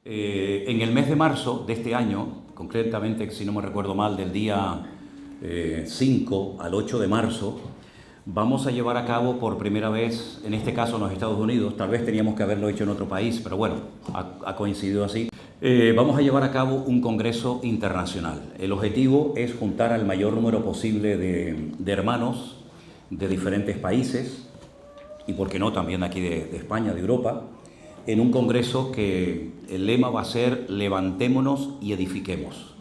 En el mes de marzo de este año, concretamente, si no me recuerdo mal, del día 5 al 8 de marzo, vamos a llevar a cabo por primera vez, en este caso en los Estados Unidos, tal vez teníamos que haberlo hecho en otro país, pero bueno, ha coincidido así. Vamos a llevar a cabo un congreso internacional. El objetivo es juntar al mayor número posible de hermanos de diferentes países y, por qué no, también aquí de España, de Europa, en un congreso que el lema va a ser levantémonos y edifiquemos.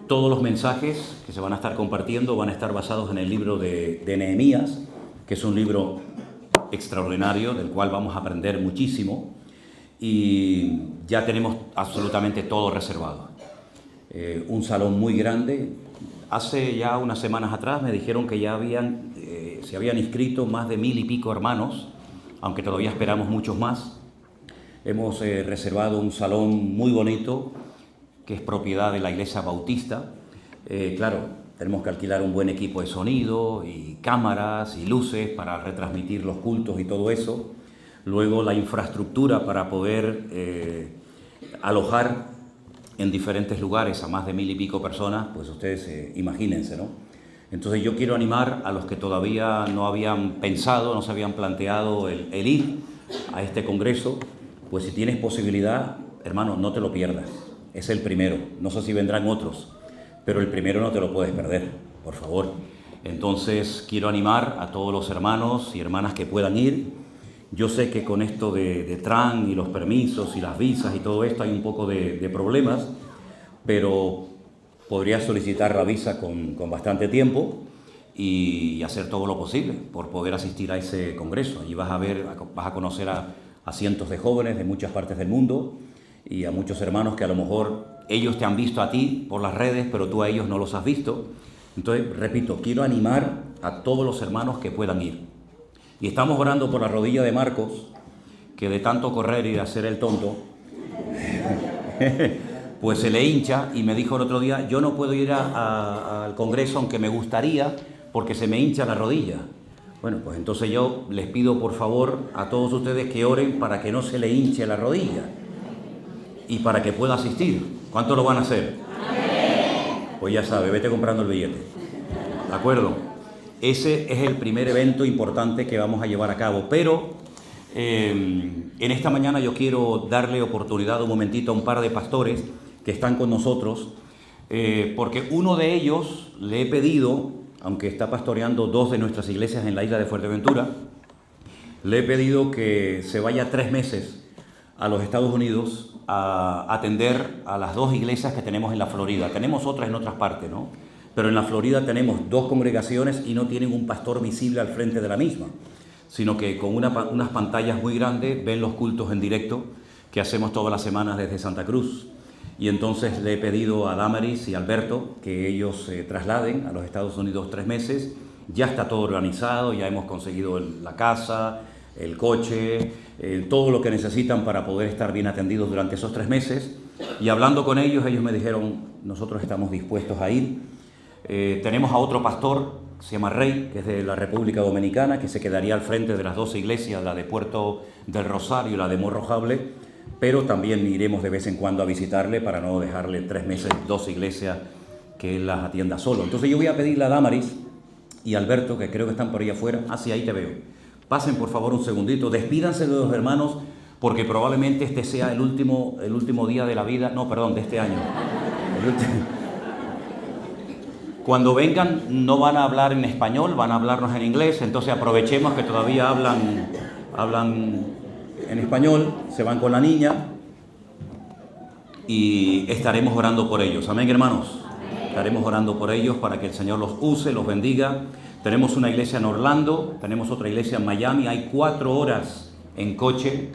Todos los mensajes que se van a estar compartiendo van a estar basados en el libro de Nehemías, que es un libro extraordinario del cual vamos a aprender muchísimo, y ya tenemos absolutamente todo reservado. Un salón muy grande. Hace ya unas semanas atrás me dijeron que ya se habían inscrito más de 1000 y pico hermanos, aunque todavía esperamos muchos más. Hemos reservado un salón muy bonito, que es propiedad de la Iglesia Bautista. Claro, tenemos que alquilar un buen equipo de sonido y cámaras y luces para retransmitir los cultos y todo eso. Luego la infraestructura para poder alojar en diferentes lugares a más de 1000 y pico personas, pues ustedes imagínense, ¿no? Entonces yo quiero animar a los que todavía no habían pensado, no se habían planteado el ir a este congreso, pues si tienes posibilidad, hermano, no te lo pierdas. Es el primero, no sé si vendrán otros, pero el primero no te lo puedes perder, por favor. Entonces quiero animar a todos los hermanos y hermanas que puedan ir. Yo sé que con esto de Trump y los permisos y las visas y todo esto hay un poco de problemas, pero podrías solicitar la visa con bastante tiempo y hacer todo lo posible por poder asistir a ese congreso. Allí vas a conocer a cientos de jóvenes de muchas partes del mundo y a muchos hermanos que a lo mejor ellos te han visto a ti por las redes, pero tú a ellos no los has visto. Entonces, repito, quiero animar a todos los hermanos que puedan ir. Y estamos orando por la rodilla de Marcos, que de tanto correr y de hacer el tonto, pues se le hincha, y me dijo el otro día, yo no puedo ir al congreso aunque me gustaría porque se me hincha la rodilla. Bueno, pues entonces yo les pido por favor a todos ustedes que oren para que no se le hinche la rodilla y para que pueda asistir. ¿Cuántos lo van a hacer? Pues ya sabe, vete comprando el billete. ¿De acuerdo? Ese es el primer evento importante que vamos a llevar a cabo, pero en esta mañana yo quiero darle oportunidad un momentito a un par de pastores que están con nosotros, porque uno de ellos le he pedido, aunque está pastoreando 2 de nuestras iglesias en la isla de Fuerteventura, le he pedido que se vaya 3 meses a los Estados Unidos a atender a las 2 iglesias que tenemos en la Florida. Tenemos otras en otras partes, ¿no? Pero en la Florida tenemos 2 congregaciones y no tienen un pastor visible al frente de la misma, sino que con unas pantallas muy grandes ven los cultos en directo que hacemos todas las semanas desde Santa Cruz. Y entonces le he pedido a Damaris y Alberto que ellos se trasladen a los Estados Unidos 3 meses. Ya está todo organizado, ya hemos conseguido la casa, el coche, todo lo que necesitan para poder estar bien atendidos durante esos 3 meses. Y hablando con ellos, ellos me dijeron, nosotros estamos dispuestos a ir. Tenemos a otro pastor, se llama Rey, que es de la República Dominicana, que se quedaría al frente de las 2 iglesias, la de Puerto del Rosario y la de Morro Jable, pero también iremos de vez en cuando a visitarle para no dejarle 3 meses 2 iglesias que él las atienda solo. Entonces yo voy a pedirle a Damaris y Alberto, que creo que están por ahí afuera, sí, ahí te veo, pasen por favor un segundito, despídanse de los hermanos, porque probablemente este sea el último día de la vida, no, perdón, de este año. Cuando vengan no van a hablar en español, van a hablarnos en inglés, entonces aprovechemos que todavía hablan en español, se van con la niña y estaremos orando por ellos. Amén, hermanos. Estaremos orando por ellos para que el Señor los use, los bendiga. Tenemos una iglesia en Orlando, tenemos otra iglesia en Miami, hay 4 horas en coche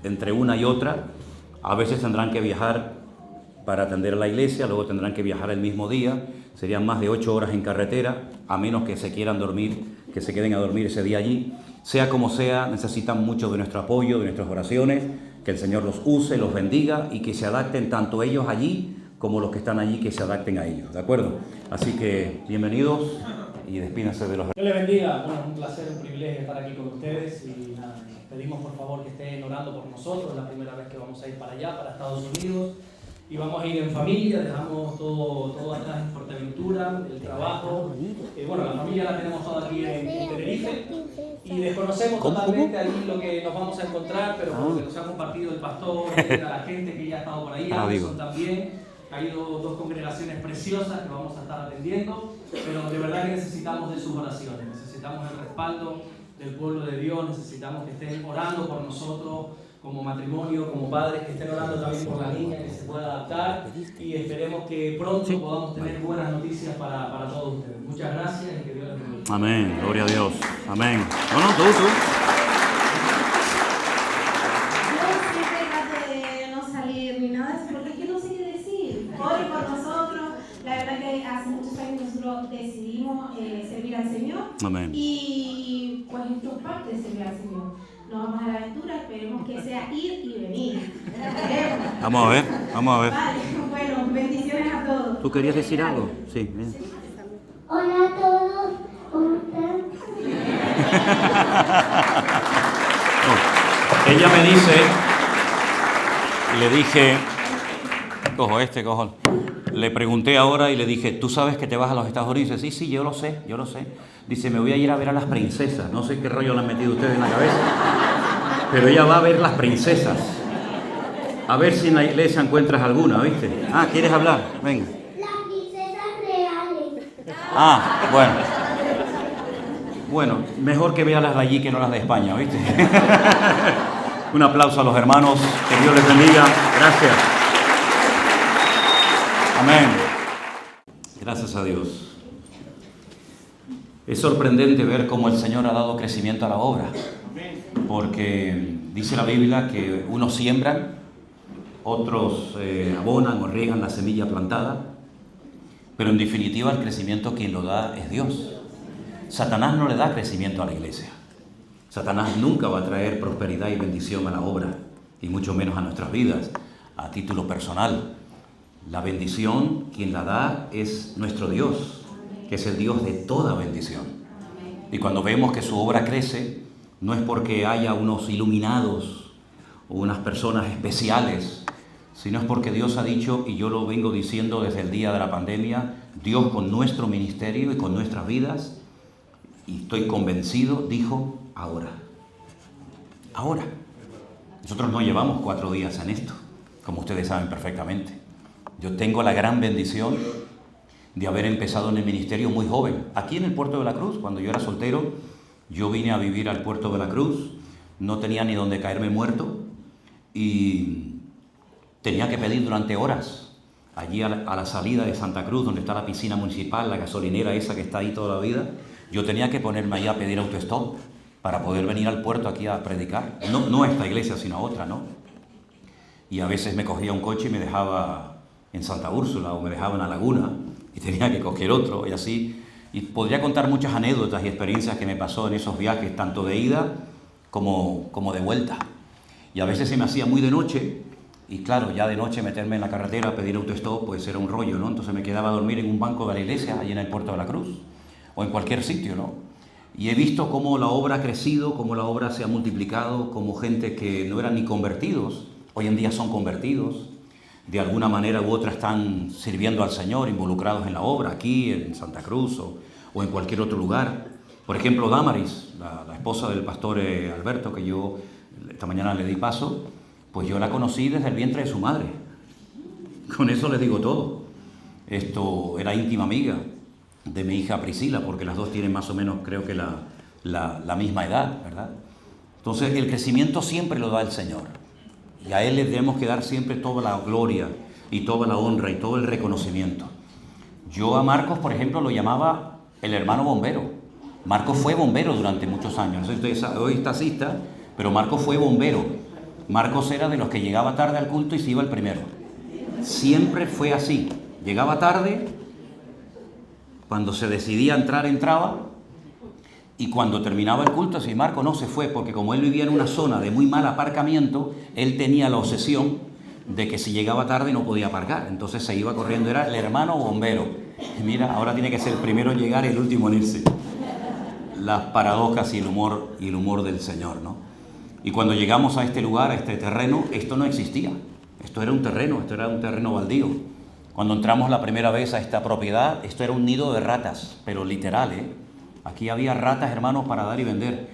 entre una y otra. A veces tendrán que viajar para atender a la iglesia, luego tendrán que viajar el mismo día, serían más de 8 horas en carretera, a menos que se quieran dormir, que se queden a dormir ese día allí. Sea como sea, necesitan mucho de nuestro apoyo, de nuestras oraciones, que el Señor los use, los bendiga y que se adapten tanto ellos allí como los que están allí, que se adapten a ellos, ¿de acuerdo? Así que bienvenidos y despídense de los... Dios les bendiga, bueno, un placer, un privilegio estar aquí con ustedes y nada, pedimos por favor que estén orando por nosotros. Es la primera vez que vamos a ir para allá, para Estados Unidos. Y vamos a ir en familia, dejamos todo atrás en Fuerteventura, el trabajo. Bueno, la familia la tenemos toda aquí en Tenerife. Y desconocemos totalmente allí lo que nos vamos a encontrar, pero por lo que nos ha compartido el pastor, la gente que ya ha estado por ahí, Anderson también. Hay dos congregaciones preciosas que vamos a estar atendiendo, pero de verdad que necesitamos de sus oraciones, necesitamos el respaldo del pueblo de Dios, necesitamos que estén orando por nosotros como matrimonio, como padres, que estén orando también por la niña, que se pueda adaptar, y esperemos que pronto podamos tener buenas noticias para todos ustedes. Muchas gracias y que Dios les bendiga. Amén, gloria a Dios. Amén. No, tú. Ore por nosotros. La verdad que hace muchos años nosotros decidimos servir al Señor. Amén. Y pues esto es parte de servir al Señor. Nos vamos a la aventura, esperemos que sea ir y venir. Vamos a ver. Vale, bueno, bendiciones a todos. ¿Tú querías decir algo? Sí. Bien. Hola a todos, ¿cómo están? Ella me dice, le dije, le pregunté ahora y le dije, ¿tú sabes que te vas a los Estados Unidos? Dice, sí, yo lo sé. Dice, me voy a ir a ver a las princesas. No sé qué rollo le han metido ustedes en la cabeza, pero ella va a ver las princesas. A ver si en la iglesia encuentras alguna, ¿viste? Ah, ¿quieres hablar? Venga. Las princesas reales. Ah, bueno, mejor que vea las de allí que no las de España, ¿viste? Un aplauso a los hermanos, que Dios les bendiga. Gracias. Amén. Gracias a Dios. Es sorprendente ver cómo el Señor ha dado crecimiento a la obra, porque dice la Biblia que unos siembran, otros abonan o riegan la semilla plantada, pero en definitiva el crecimiento quien lo da es Dios. Satanás no le da crecimiento a la iglesia. Satanás nunca va a traer prosperidad y bendición a la obra, y mucho menos a nuestras vidas, a título personal. La bendición, quien la da, es nuestro Dios, que es el Dios de toda bendición. Y cuando vemos que su obra crece, no es porque haya unos iluminados o unas personas especiales, sino es porque Dios ha dicho, y yo lo vengo diciendo desde el día de la pandemia, Dios con nuestro ministerio y con nuestras vidas, y estoy convencido, dijo, ahora. Nosotros no llevamos 4 días en esto, como ustedes saben perfectamente. Yo tengo la gran bendición de haber empezado en el ministerio muy joven. Aquí en el Puerto de la Cruz, cuando yo era soltero, yo vine a vivir al Puerto de la Cruz, no tenía ni donde caerme muerto y tenía que pedir durante horas. Allí a la salida de Santa Cruz, donde está la piscina municipal, la gasolinera esa que está ahí toda la vida, yo tenía que ponerme ahí a pedir autostop para poder venir al puerto aquí a predicar. No a esta iglesia, sino a otra, ¿no? Y a veces me cogía un coche y me dejaba en Santa Úrsula o me dejaba en la laguna y tenía que coger otro y así. Y podría contar muchas anécdotas y experiencias que me pasó en esos viajes, tanto de ida como de vuelta. Y a veces se me hacía muy de noche y claro, ya de noche meterme en la carretera a pedir autostop pues era un rollo, ¿no? Entonces me quedaba a dormir en un banco de la iglesia, allí en el Puerto de la Cruz o en cualquier sitio, ¿no? Y he visto cómo la obra ha crecido, cómo la obra se ha multiplicado, cómo gente que no eran ni convertidos, hoy en día son convertidos. De alguna manera u otra están sirviendo al Señor, involucrados en la obra, aquí en Santa Cruz o en cualquier otro lugar. Por ejemplo, Damaris, la esposa del pastor Alberto, que yo esta mañana le di paso, pues yo la conocí desde el vientre de su madre. Con eso les digo todo. Esto era íntima amiga de mi hija Priscila, porque las dos tienen más o menos, creo que la misma edad, ¿verdad? Entonces, el crecimiento siempre lo da el Señor. Y a Él le debemos que dar siempre toda la gloria y toda la honra y todo el reconocimiento. Yo a Marcos, por ejemplo, lo llamaba el hermano bombero. Marcos fue bombero durante muchos años. No sé si ustedes hoy es taxista, pero Marcos fue bombero. Marcos era de los que llegaba tarde al culto y se iba el primero. Siempre fue así. Llegaba tarde, cuando se decidía entrar, entraba. Y cuando terminaba el culto, si Marco no se fue, porque como él vivía en una zona de muy mal aparcamiento, él tenía la obsesión de que si llegaba tarde no podía aparcar. Entonces se iba corriendo, era el hermano bombero. Y mira, ahora tiene que ser el primero en llegar y el último en irse. Las paradojas y el humor del Señor, ¿no? Y cuando llegamos a este lugar, a este terreno, esto no existía. Esto era un terreno baldío. Cuando entramos la primera vez a esta propiedad, esto era un nido de ratas, pero literal, ¿eh? Aquí había ratas, hermanos, para dar y vender.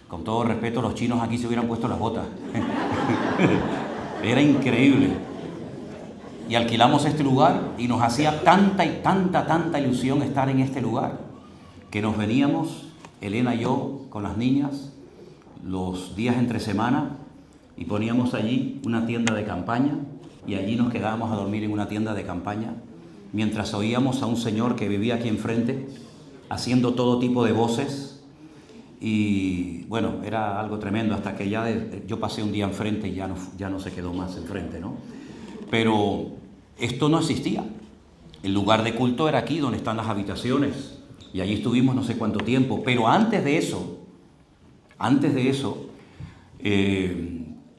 Con todo respeto, los chinos aquí se hubieran puesto las botas. Era increíble. Y alquilamos este lugar y nos hacía tanta ilusión estar en este lugar, que nos veníamos, Elena y yo, con las niñas, los días entre semana, y poníamos allí una tienda de campaña, y allí nos quedábamos a dormir en una tienda de campaña, mientras oíamos a un señor que vivía aquí enfrente, haciendo todo tipo de voces, y bueno, era algo tremendo, hasta que ya yo pasé un día enfrente y ya no se quedó más enfrente, ¿no? Pero esto no existía. El lugar de culto era aquí, donde están las habitaciones, y allí estuvimos no sé cuánto tiempo. Pero antes de eso,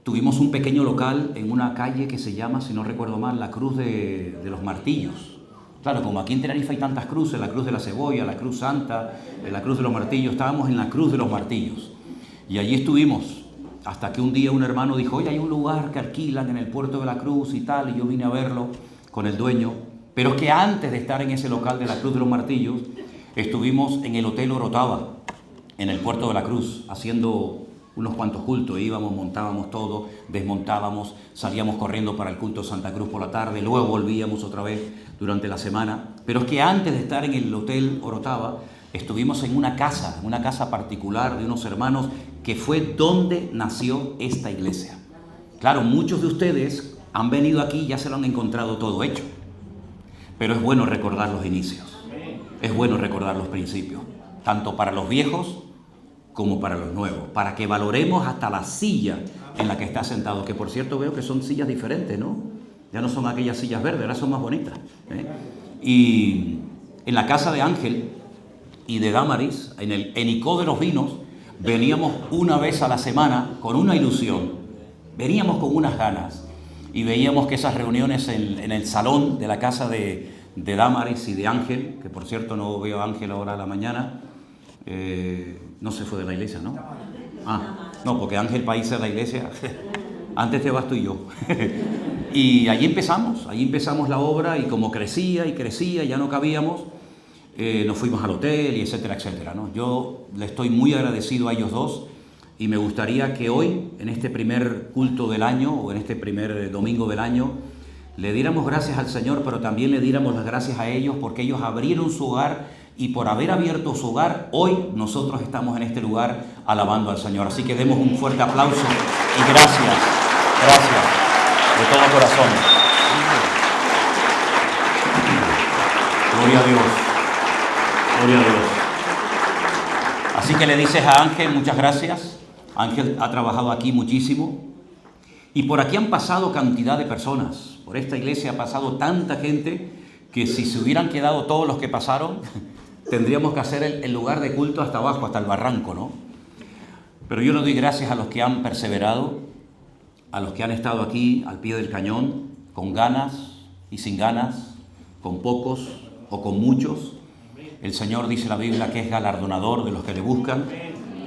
tuvimos un pequeño local en una calle que se llama, si no recuerdo mal, la Cruz de los Martillos. Claro, como aquí en Tenerife hay tantas cruces, la Cruz de la Cebolla, la Cruz Santa, la Cruz de los Martillos, estábamos en la Cruz de los Martillos. Y allí estuvimos, hasta que un día un hermano dijo, oye, hay un lugar que alquilan en el Puerto de la Cruz y tal, y yo vine a verlo con el dueño. Pero es que antes de estar en ese local de la Cruz de los Martillos, estuvimos en el Hotel Orotava, en el Puerto de la Cruz, haciendo unos cuantos cultos. Íbamos, montábamos todo, desmontábamos, salíamos corriendo para el culto de Santa Cruz por la tarde, luego volvíamos otra vez durante la semana. Pero es que antes de estar en el Hotel Orotava, estuvimos en una casa particular de unos hermanos, que fue donde nació esta iglesia. Claro, muchos de ustedes han venido aquí y ya se lo han encontrado todo hecho, pero es bueno recordar los inicios, es bueno recordar los principios, tanto para los viejos como para los nuevos, para que valoremos hasta la silla en la que está sentado, que por cierto veo que son sillas diferentes, ¿no? Ya no son aquellas sillas verdes, ahora son más bonitas, ¿eh? Y en la casa de Ángel y de Damaris, en el Enicó de los Vinos, veníamos una vez a la semana con una ilusión, veníamos con unas ganas, y veíamos que esas reuniones en el salón de la casa de Damaris y de Ángel, que por cierto no veo a Ángel ahora a la mañana, no se fue de la iglesia, ¿no? No, porque Ángel para irse a la iglesia, antes te vas tú y yo. Y allí empezamos la obra, y como crecía, ya no cabíamos, nos fuimos al hotel y etcétera, ¿no? Yo le estoy muy agradecido a ellos dos, y me gustaría que hoy, en este primer culto del año, o en este primer domingo del año, le diéramos gracias al Señor, pero también le diéramos las gracias a ellos, porque ellos abrieron su hogar, y por haber abierto su hogar, hoy nosotros estamos en este lugar alabando al Señor. Así que demos un fuerte aplauso y gracias de todo corazón. Gloria a Dios. Así que le dices a Ángel muchas gracias. Ángel ha trabajado aquí muchísimo, y por aquí han pasado cantidad de personas. Por esta iglesia ha pasado tanta gente que si se hubieran quedado todos los que pasaron, tendríamos que hacer el lugar de culto hasta abajo, hasta el barranco, ¿no? Pero yo le doy gracias a los que han perseverado, a los que han estado aquí al pie del cañón, con ganas y sin ganas, con pocos o con muchos. El Señor dice en la Biblia que es galardonador de los que le buscan,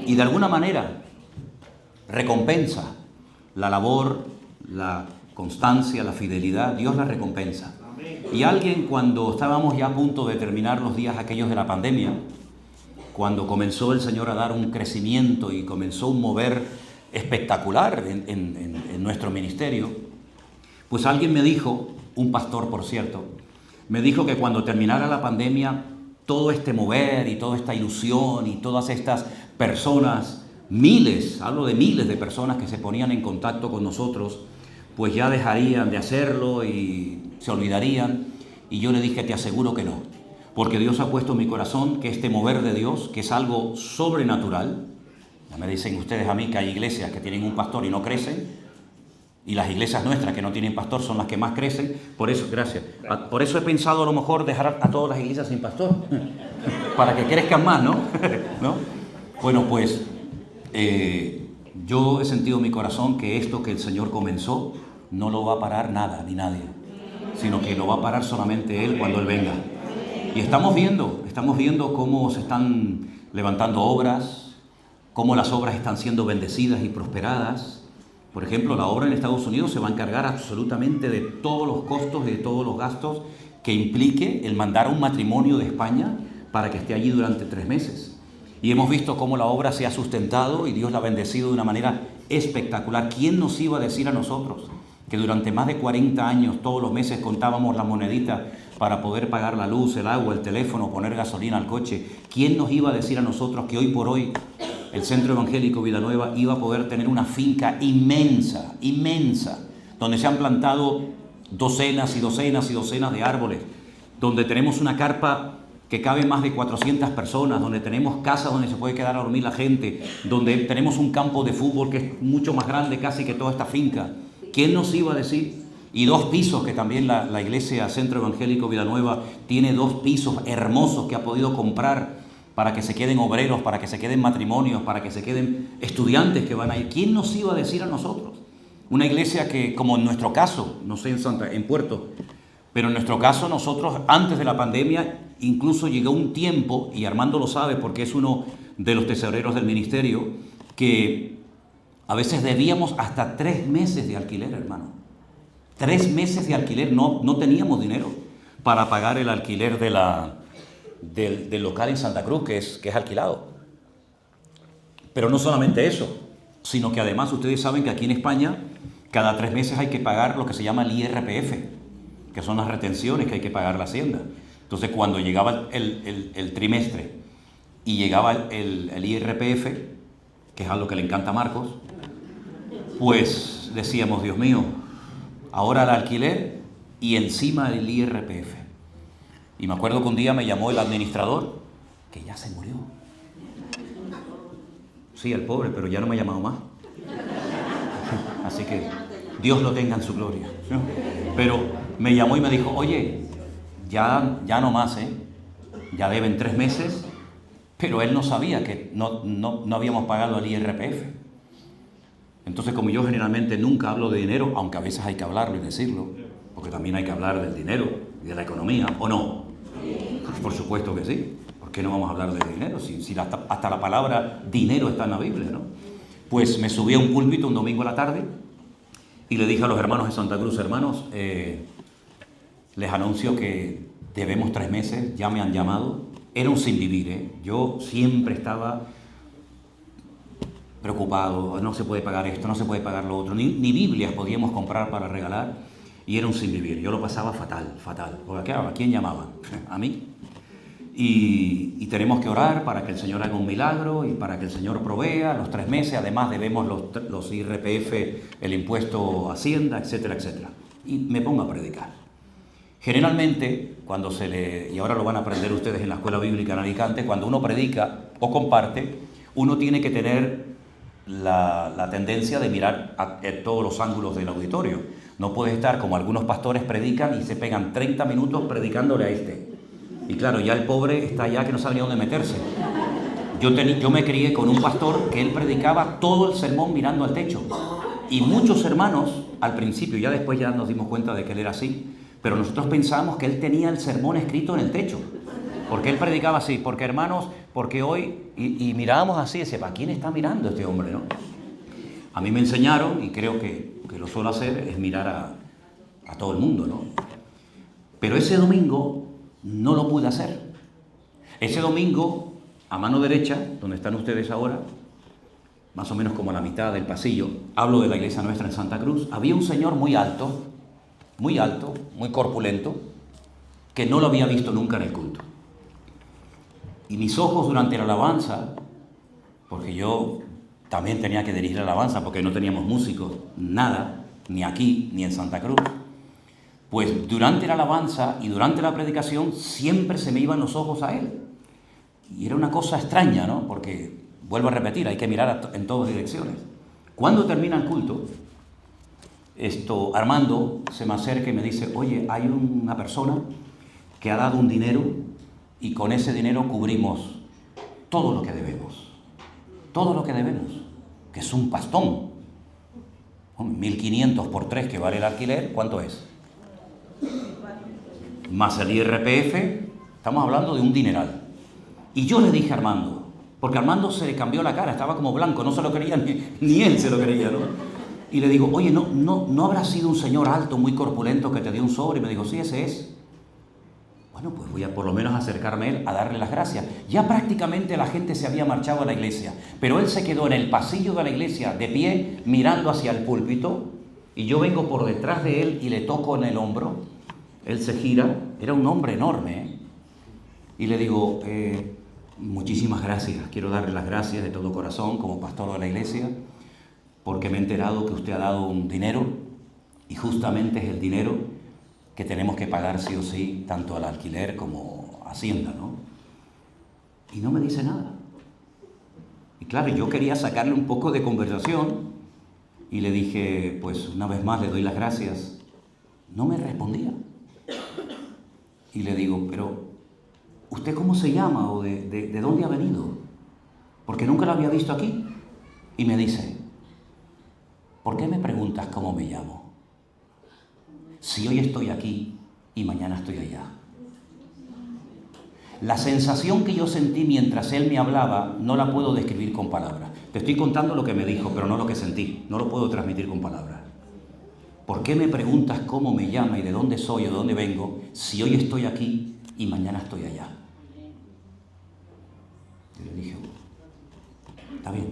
y de alguna manera recompensa la labor, la constancia, la fidelidad. Dios la recompensa. Y alguien, cuando estábamos ya a punto de terminar los días aquellos de la pandemia, cuando comenzó el Señor a dar un crecimiento y comenzó un mover espectacular en nuestro ministerio, pues alguien me dijo, un pastor por cierto, me dijo que cuando terminara la pandemia, todo este mover y toda esta ilusión y todas estas personas, hablo de miles de personas que se ponían en contacto con nosotros, pues ya dejarían de hacerlo y se olvidarían. Y yo le dije, te aseguro que no, porque Dios ha puesto en mi corazón que este mover de Dios, que es algo sobrenatural. Ya me dicen ustedes a mí que hay iglesias que tienen un pastor y no crecen, y las iglesias nuestras que no tienen pastor son las que más crecen. Por eso, gracias. Por eso he pensado a lo mejor dejar a todas las iglesias sin pastor, para que crezcan más, ¿no? ¿No? Bueno, pues yo he sentido en mi corazón que esto que el Señor comenzó no lo va a parar nada ni nadie, sino que lo va a parar solamente Él cuando Él venga. Y estamos viendo cómo se están levantando obras, cómo las obras están siendo bendecidas y prosperadas. Por ejemplo, la obra en Estados Unidos se va a encargar absolutamente de todos los costos y de todos los gastos que implique el mandar a un matrimonio de España para que esté allí durante 3 meses. Y hemos visto cómo la obra se ha sustentado y Dios la ha bendecido de una manera espectacular. ¿Quién nos iba a decir a nosotros que durante más de 40 años todos los meses contábamos la monedita para poder pagar la luz, el agua, el teléfono, poner gasolina al coche? ¿Quién nos iba a decir a nosotros que hoy por hoy el Centro Evangélico Villanueva iba a poder tener una finca inmensa, inmensa, donde se han plantado docenas y docenas y docenas de árboles, donde tenemos una carpa que cabe más de 400 personas, donde tenemos casas donde se puede quedar a dormir la gente, donde tenemos un campo de fútbol que es mucho más grande casi que toda esta finca? ¿Quién nos iba a decir? Y 2 pisos, que también la iglesia Centro Evangélico Villanueva tiene 2 pisos hermosos que ha podido comprar para que se queden obreros, para que se queden matrimonios, para que se queden estudiantes que van a ir. ¿Quién nos iba a decir a nosotros? Una iglesia que, como en nuestro caso, no sé en Puerto, pero en nuestro caso nosotros antes de la pandemia incluso llegó un tiempo, y Armando lo sabe porque es uno de los tesoreros del ministerio, que a veces debíamos hasta 3 meses de alquiler, hermano. 3 meses de alquiler, no teníamos dinero para pagar el alquiler del local en Santa Cruz, que es alquilado. Pero no solamente eso, sino que además ustedes saben que aquí en España cada 3 meses hay que pagar lo que se llama el IRPF, que son las retenciones que hay que pagar la Hacienda. Entonces, cuando llegaba el trimestre y llegaba el IRPF, que es algo que le encanta a Marcos, pues decíamos, Dios mío, ahora el alquiler y encima el IRPF. Y me acuerdo que un día me llamó el administrador, que ya se murió. Sí, el pobre, pero ya no me ha llamado más. Así que Dios lo tenga en su gloria, ¿no? Pero me llamó y me dijo, oye, ya no más, ya deben 3 meses, pero él no sabía que no habíamos pagado el IRPF. Entonces, como yo generalmente nunca hablo de dinero, aunque a veces hay que hablarlo y decirlo, porque también hay que hablar del dinero y de la economía, ¿o no? Pues por supuesto que sí. ¿Por qué no vamos a hablar de dinero? Si hasta la palabra dinero está en la Biblia, ¿no? Pues me subí a un púlpito un domingo a la tarde y le dije a los hermanos de Santa Cruz, hermanos, les anuncio que debemos 3 meses, ya me han llamado. Era un sin vivir, Yo siempre estaba preocupado, no se puede pagar esto, no se puede pagar lo otro, ni Biblias podíamos comprar para regalar, y era un sin vivir. Yo lo pasaba fatal, porque ¿a quién llamaban? A mí. Y tenemos que orar para que el Señor haga un milagro y para que el Señor provea los 3 meses, además debemos los IRPF, el impuesto Hacienda, etcétera, etcétera. Y me pongo a predicar. Generalmente, y ahora lo van a aprender ustedes en la Escuela Bíblica en Alicante, cuando uno predica o comparte, uno tiene que tener la tendencia de mirar a todos los ángulos del auditorio. No puedes estar como algunos pastores predican y se pegan 30 minutos predicándole a este. Y claro, ya el pobre está ya que no sabe ni dónde meterse. Yo me crié con un pastor que él predicaba todo el sermón mirando al techo. Y muchos hermanos, al principio, ya después ya nos dimos cuenta de que él era así, pero nosotros pensábamos que él tenía el sermón escrito en el techo. Porque él predicaba así, porque hermanos, porque hoy, y mirábamos así, y decía, ¿para quién está mirando este hombre, no? A mí me enseñaron, y creo que lo suelo hacer, es mirar a todo el mundo, ¿no? Pero ese domingo no lo pude hacer. Ese domingo, a mano derecha, donde están ustedes ahora, más o menos como a la mitad del pasillo, hablo de la iglesia nuestra en Santa Cruz, había un señor muy alto, muy corpulento, que no lo había visto nunca en el culto. Y mis ojos durante la alabanza, porque yo también tenía que dirigir la alabanza porque no teníamos músicos, nada, ni aquí ni en Santa Cruz, pues durante la alabanza y durante la predicación siempre se me iban los ojos a él. Y era una cosa extraña, ¿no? Porque, vuelvo a repetir, hay que mirar en todas direcciones. Cuando termina el culto, Armando se me acerca y me dice, oye, hay una persona que ha dado un dinero y con ese dinero cubrimos todo lo que debemos. Todo lo que debemos, que es un pastón. 1.500 por 3 que vale el alquiler, ¿cuánto es? Más el IRPF, estamos hablando de un dineral. Y yo le dije a Armando, Porque Armando se le cambió la cara, estaba como blanco, no se lo creía, ni él se lo creía, ¿no? Y le digo, oye, ¿no habrá sido un señor alto, muy corpulento que te dio un sobre? Y me dijo, sí, ese es. Bueno, pues voy a por lo menos acercarme a él a darle las gracias. Ya prácticamente la gente se había marchado a la iglesia, pero él se quedó en el pasillo de la iglesia, de pie, mirando hacia el púlpito, y yo vengo por detrás de él y le toco en el hombro. Él se gira, era un hombre enorme, ¿eh? Y le digo, muchísimas gracias, quiero darle las gracias de todo corazón como pastor de la iglesia, porque me he enterado que usted ha dado un dinero, y justamente es el dinero que tenemos que pagar sí o sí, tanto al alquiler como a Hacienda, ¿no? Y no me dice nada. Y claro, yo quería sacarle un poco de conversación, y le dije, pues una vez más le doy las gracias. No me respondía. Y le digo, pero ¿usted cómo se llama o de dónde ha venido? Porque nunca lo había visto aquí. Y me dice, ¿por qué me preguntas cómo me llamo? Si hoy estoy aquí y mañana estoy allá. La sensación que yo sentí mientras él me hablaba no la puedo describir con palabras. Te estoy contando lo que me dijo, pero no lo que sentí. No lo puedo transmitir con palabras. ¿Por qué me preguntas cómo me llama y de dónde soy o de dónde vengo si hoy estoy aquí y mañana estoy allá? Y le dije, está bien.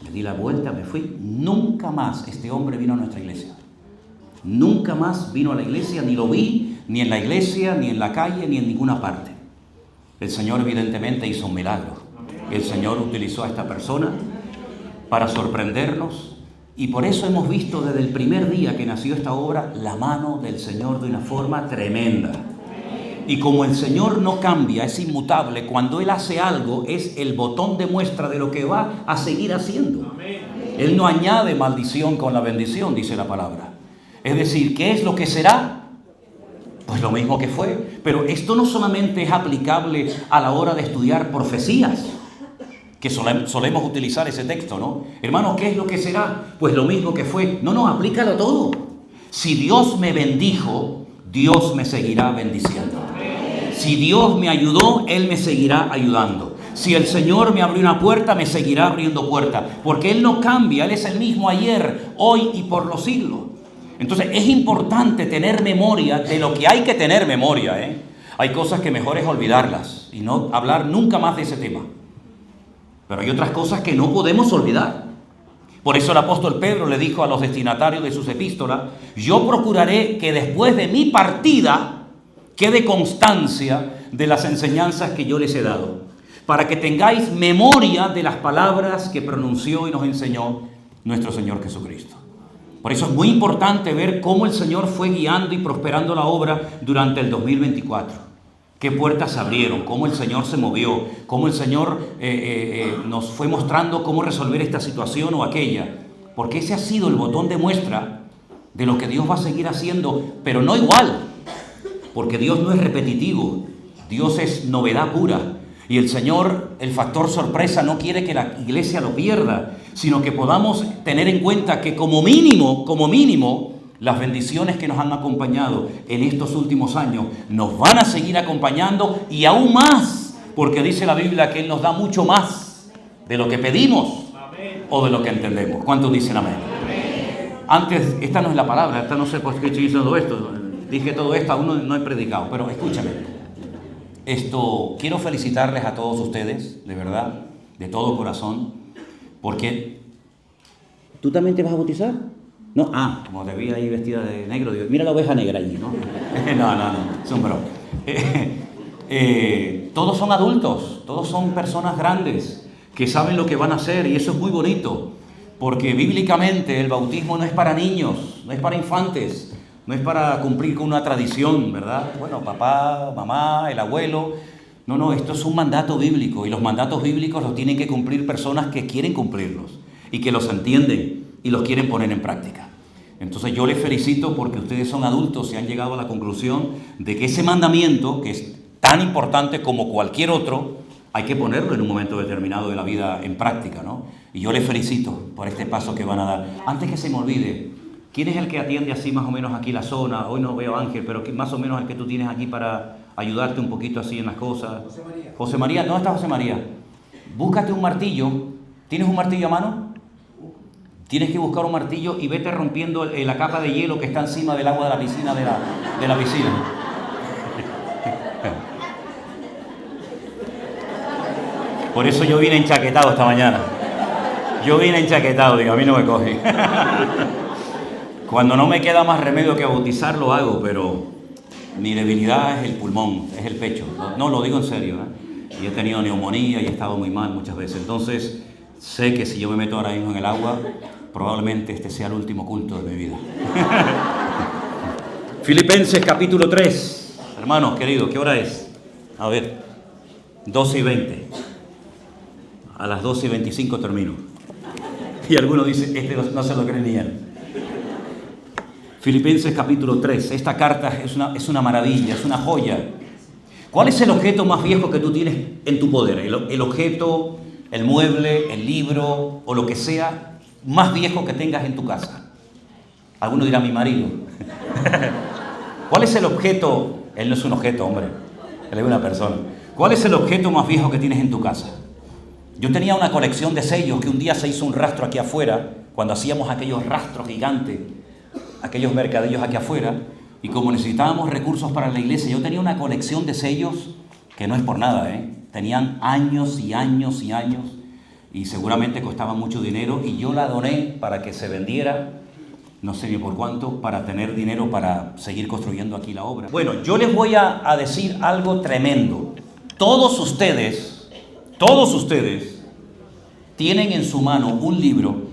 Le di la vuelta, me fui. Nunca más este hombre vino a nuestra iglesia. Nunca más vino a la iglesia, ni lo vi, ni en la iglesia, ni en la calle, ni en ninguna parte. El Señor evidentemente hizo un milagro. El Señor utilizó a esta persona para sorprendernos, y por eso hemos visto desde el primer día que nació esta obra la mano del Señor de una forma tremenda. Y como el Señor no cambia, es inmutable, cuando Él hace algo es el botón de muestra de lo que va a seguir haciendo. Él no añade maldición con la bendición, dice la palabra. Es decir, ¿qué es lo que será? Pues lo mismo que fue. Pero esto no solamente es aplicable a la hora de estudiar profecías, que solemos utilizar ese texto, ¿no? Hermano, ¿qué es lo que será? Pues lo mismo que fue. No, aplícalo todo. Si Dios me bendijo, Dios me seguirá bendiciendo. Si Dios me ayudó, Él me seguirá ayudando. Si el Señor me abrió una puerta, me seguirá abriendo puertas. Porque Él no cambia, Él es el mismo ayer, hoy y por los siglos. Entonces es importante tener memoria de lo que hay que tener memoria, ¿eh? Hay cosas que mejor es olvidarlas y no hablar nunca más de ese tema. Pero hay otras cosas que no podemos olvidar. Por eso el apóstol Pedro le dijo a los destinatarios de sus epístolas, yo procuraré que después de mi partida quede constancia de las enseñanzas que yo les he dado, para que tengáis memoria de las palabras que pronunció y nos enseñó nuestro Señor Jesucristo. Por eso es muy importante ver cómo el Señor fue guiando y prosperando la obra durante el 2024. Qué puertas se abrieron, cómo el Señor se movió, cómo el Señor nos fue mostrando cómo resolver esta situación o aquella. Porque ese ha sido el botón de muestra de lo que Dios va a seguir haciendo, pero no igual. Porque Dios no es repetitivo, Dios es novedad pura. Y el Señor, el factor sorpresa, no quiere que la iglesia lo pierda, sino que podamos tener en cuenta que como mínimo, las bendiciones que nos han acompañado en estos últimos años nos van a seguir acompañando y aún más, porque dice la Biblia que Él nos da mucho más de lo que pedimos o de lo que entendemos. ¿Cuántos dicen amén? Antes, esta no es la palabra, esta no sé por qué estoy diciendo esto, dije todo esto, aún no he predicado, pero escúchame. Quiero felicitarles a todos ustedes, de verdad, de todo corazón, porque ¿tú también te vas a bautizar? No, como te vi ahí vestida de negro, digo, mira la oveja negra allí, ¿no? No, es un broma. Todos son adultos, todos son personas grandes que saben lo que van a hacer y eso es muy bonito, porque bíblicamente el bautismo no es para niños, no es para infantes. No es para cumplir con una tradición, ¿verdad? Bueno, papá, mamá, el abuelo. No, esto es un mandato bíblico y los mandatos bíblicos los tienen que cumplir personas que quieren cumplirlos y que los entienden y los quieren poner en práctica. Entonces yo les felicito porque ustedes son adultos y han llegado a la conclusión de que ese mandamiento, que es tan importante como cualquier otro, hay que ponerlo en un momento determinado de la vida en práctica, ¿no? Y yo les felicito por este paso que van a dar. Antes que se me olvide, ¿quién es el que atiende así más o menos aquí la zona? Hoy no veo a Ángel, pero más o menos el que tú tienes aquí para ayudarte un poquito así en las cosas. José María. José María, ¿dónde está José María? búscate un martillo. ¿Tienes un martillo a mano? Tienes que buscar un martillo y vete rompiendo la capa de hielo que está encima del agua de la piscina, de la piscina. Por eso yo vine enchaquetado esta mañana. Yo vine enchaquetado, digo, a mí no me coge. Cuando no me queda más remedio que bautizar, lo hago, pero mi debilidad es el pulmón, es el pecho. No, lo digo en serio, ¿eh? Y he tenido neumonía y he estado muy mal muchas veces. Entonces, sé que si yo me meto ahora mismo en el agua, probablemente este sea el último culto de mi vida. Filipenses capítulo 3. Hermanos queridos, ¿qué hora es? A ver, 12:20. A las 12:25 termino. Y algunos dicen, este no se lo cree ni él. Filipenses capítulo 3. Esta carta es una maravilla, es una joya. ¿Cuál es el objeto más viejo que tú tienes en tu poder? El objeto, el mueble, el libro o lo que sea más viejo que tengas en tu casa. Alguno dirá, mi marido. ¿Cuál es el objeto? Él no es un objeto, hombre. Él es una persona. ¿Cuál es el objeto más viejo que tienes en tu casa? Yo tenía una colección de sellos que un día se hizo un rastro aquí afuera, cuando hacíamos aquellos rastros gigantes, aquellos mercadillos aquí afuera, y como necesitábamos recursos para la iglesia, yo tenía una colección de sellos que no es por nada, tenían años y años y años, y seguramente costaban mucho dinero, y yo la doné para que se vendiera, no sé ni por cuánto, para tener dinero para seguir construyendo aquí la obra. Bueno, yo les voy a decir algo tremendo. Todos ustedes tienen en su mano un libro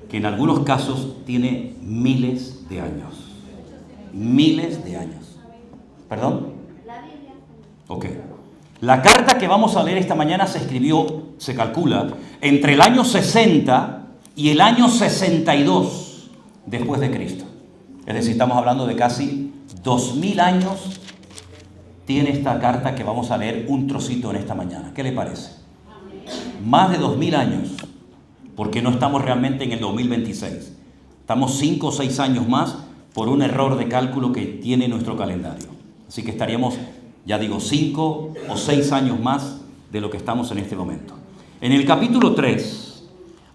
que en algunos casos tiene miles de años. Miles de años. ¿Perdón? La Biblia. Ok. La carta que vamos a leer esta mañana se escribió, se calcula, entre el año 60 y el año 62 después de Cristo. Es decir, estamos hablando de casi 2000 años tiene esta carta que vamos a leer un trocito en esta mañana. ¿Qué le parece? Más de 2000 años, porque no estamos realmente en el 2026. Estamos 5 o 6 años más por un error de cálculo que tiene nuestro calendario. Así que estaríamos, ya digo, 5 o 6 años más de lo que estamos en este momento. En el capítulo 3,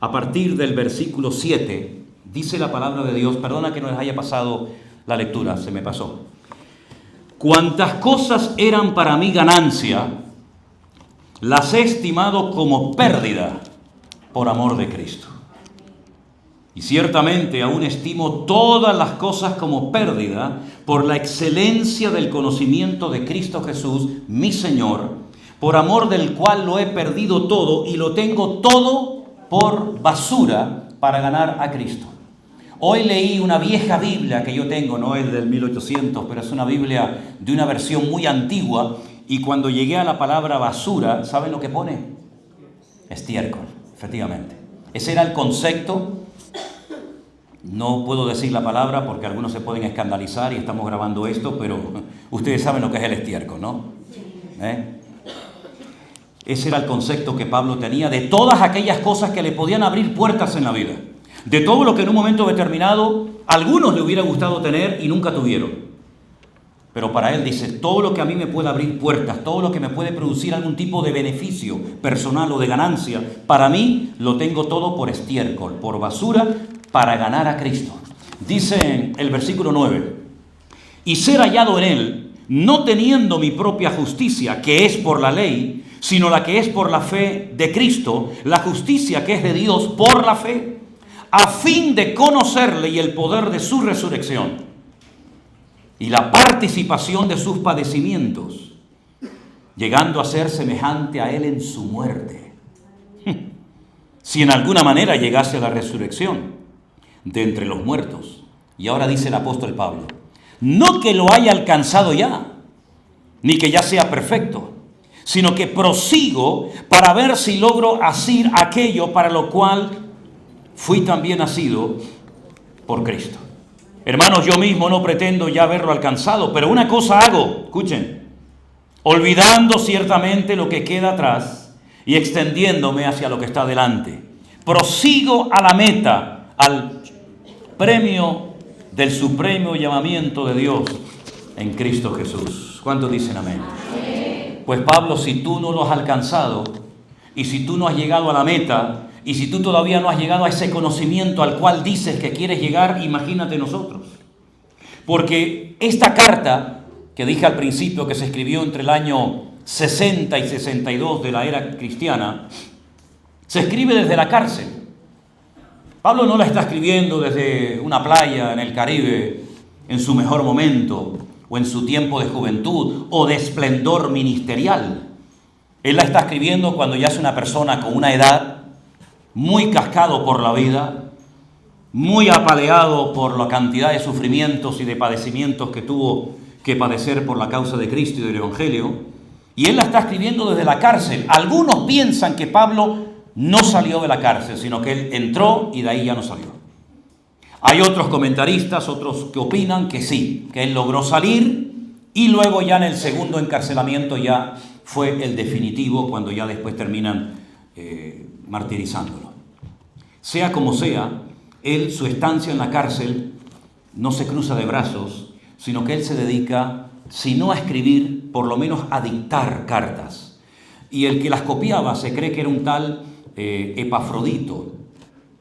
a partir del versículo 7, dice la palabra de Dios, perdona que no les haya pasado la lectura, se me pasó. Cuantas cosas eran para mí ganancia, las he estimado como pérdida por amor de Cristo. Y ciertamente aún estimo todas las cosas como pérdida por la excelencia del conocimiento de Cristo Jesús, mi Señor, por amor del cual lo he perdido todo y lo tengo todo por basura para ganar a Cristo. Hoy leí una vieja Biblia que yo tengo, no es del 1800, pero es una Biblia de una versión muy antigua, y cuando llegué a la palabra basura, ¿saben lo que pone? Estiércol, efectivamente. Ese era el concepto. No puedo decir la palabra porque algunos se pueden escandalizar y estamos grabando esto, pero ustedes saben lo que es el estiércol, ¿no? Ese era el concepto que Pablo tenía de todas aquellas cosas que le podían abrir puertas en la vida. De todo lo que en un momento determinado a algunos le hubiera gustado tener y nunca tuvieron. Pero para él dice, todo lo que a mí me puede abrir puertas, todo lo que me puede producir algún tipo de beneficio personal o de ganancia, para mí lo tengo todo por estiércol, por basura, para ganar a Cristo. Dice el versículo 9, y ser hallado en él, no teniendo mi propia justicia, que es por la ley, sino la que es por la fe de Cristo, la justicia que es de Dios por la fe, a fin de conocerle y el poder de su resurrección y la participación de sus padecimientos, llegando a ser semejante a él en su muerte, si en alguna manera llegase a la resurrección de entre los muertos. Y ahora dice el apóstol Pablo, no que lo haya alcanzado ya, ni que ya sea perfecto, sino que prosigo para ver si logro hacer aquello para lo cual fui también nacido por Cristo. Hermanos, yo mismo no pretendo ya haberlo alcanzado, pero una cosa hago, escuchen, olvidando ciertamente lo que queda atrás y extendiéndome hacia lo que está delante. Prosigo a la meta, al premio del supremo llamamiento de Dios en Cristo Jesús. ¿Cuántos dicen amén? Pues Pablo, si tú no lo has alcanzado, y si tú no has llegado a la meta, y si tú todavía no has llegado a ese conocimiento al cual dices que quieres llegar, imagínate nosotros. Porque esta carta, que dije al principio que se escribió entre el año 60 y 62 de la era cristiana, se escribe desde la cárcel. Pablo no la está escribiendo desde una playa en el Caribe, en su mejor momento, o en su tiempo de juventud, o de esplendor ministerial. Él la está escribiendo cuando ya es una persona con una edad, muy cascado por la vida, muy apaleado por la cantidad de sufrimientos y de padecimientos que tuvo que padecer por la causa de Cristo y del Evangelio. Y él la está escribiendo desde la cárcel. Algunos piensan que Pablo no salió de la cárcel, sino que él entró y de ahí ya no salió. Hay otros comentaristas, otros que opinan que sí, que él logró salir y luego ya en el segundo encarcelamiento ya fue el definitivo, cuando ya después terminan martirizándolo. Sea como sea, él, su estancia en la cárcel no se cruza de brazos, sino que él se dedica, si no a escribir, por lo menos a dictar cartas. Y el que las copiaba se cree que era un tal Epafrodito,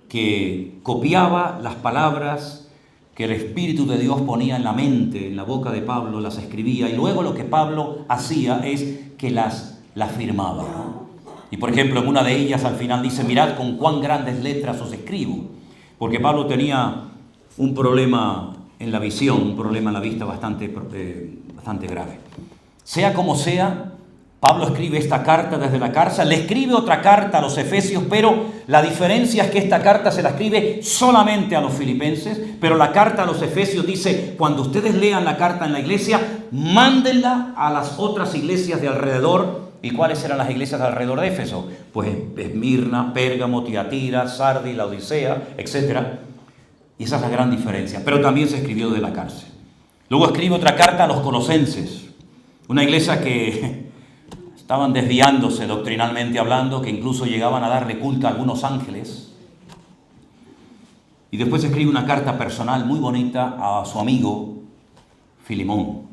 que copiaba las palabras que el Espíritu de Dios ponía en la mente, en la boca de Pablo, las escribía, y luego lo que Pablo hacía es que las firmaba, ¿no? Y por ejemplo, en una de ellas al final dice: mirad con cuán grandes letras os escribo, porque Pablo tenía un problema en la visión, un problema en la vista bastante grave. Sea como sea, Pablo escribe esta carta desde la cárcel, le escribe otra carta a los Efesios, pero la diferencia es que esta carta se la escribe solamente a los filipenses, pero la carta a los Efesios dice: cuando ustedes lean la carta en la iglesia, mándenla a las otras iglesias de alrededor. ¿Y cuáles eran las iglesias de alrededor de Éfeso? Pues Esmirna, Pérgamo, Tiatira, Sardis, Laodicea, etc. Y esa es la gran diferencia, pero también se escribió desde la cárcel. Luego escribe otra carta a los Colosenses, una iglesia que estaban desviándose doctrinalmente hablando, que incluso llegaban a darle culto a algunos ángeles. Y después escribe una carta personal muy bonita a su amigo Filemón,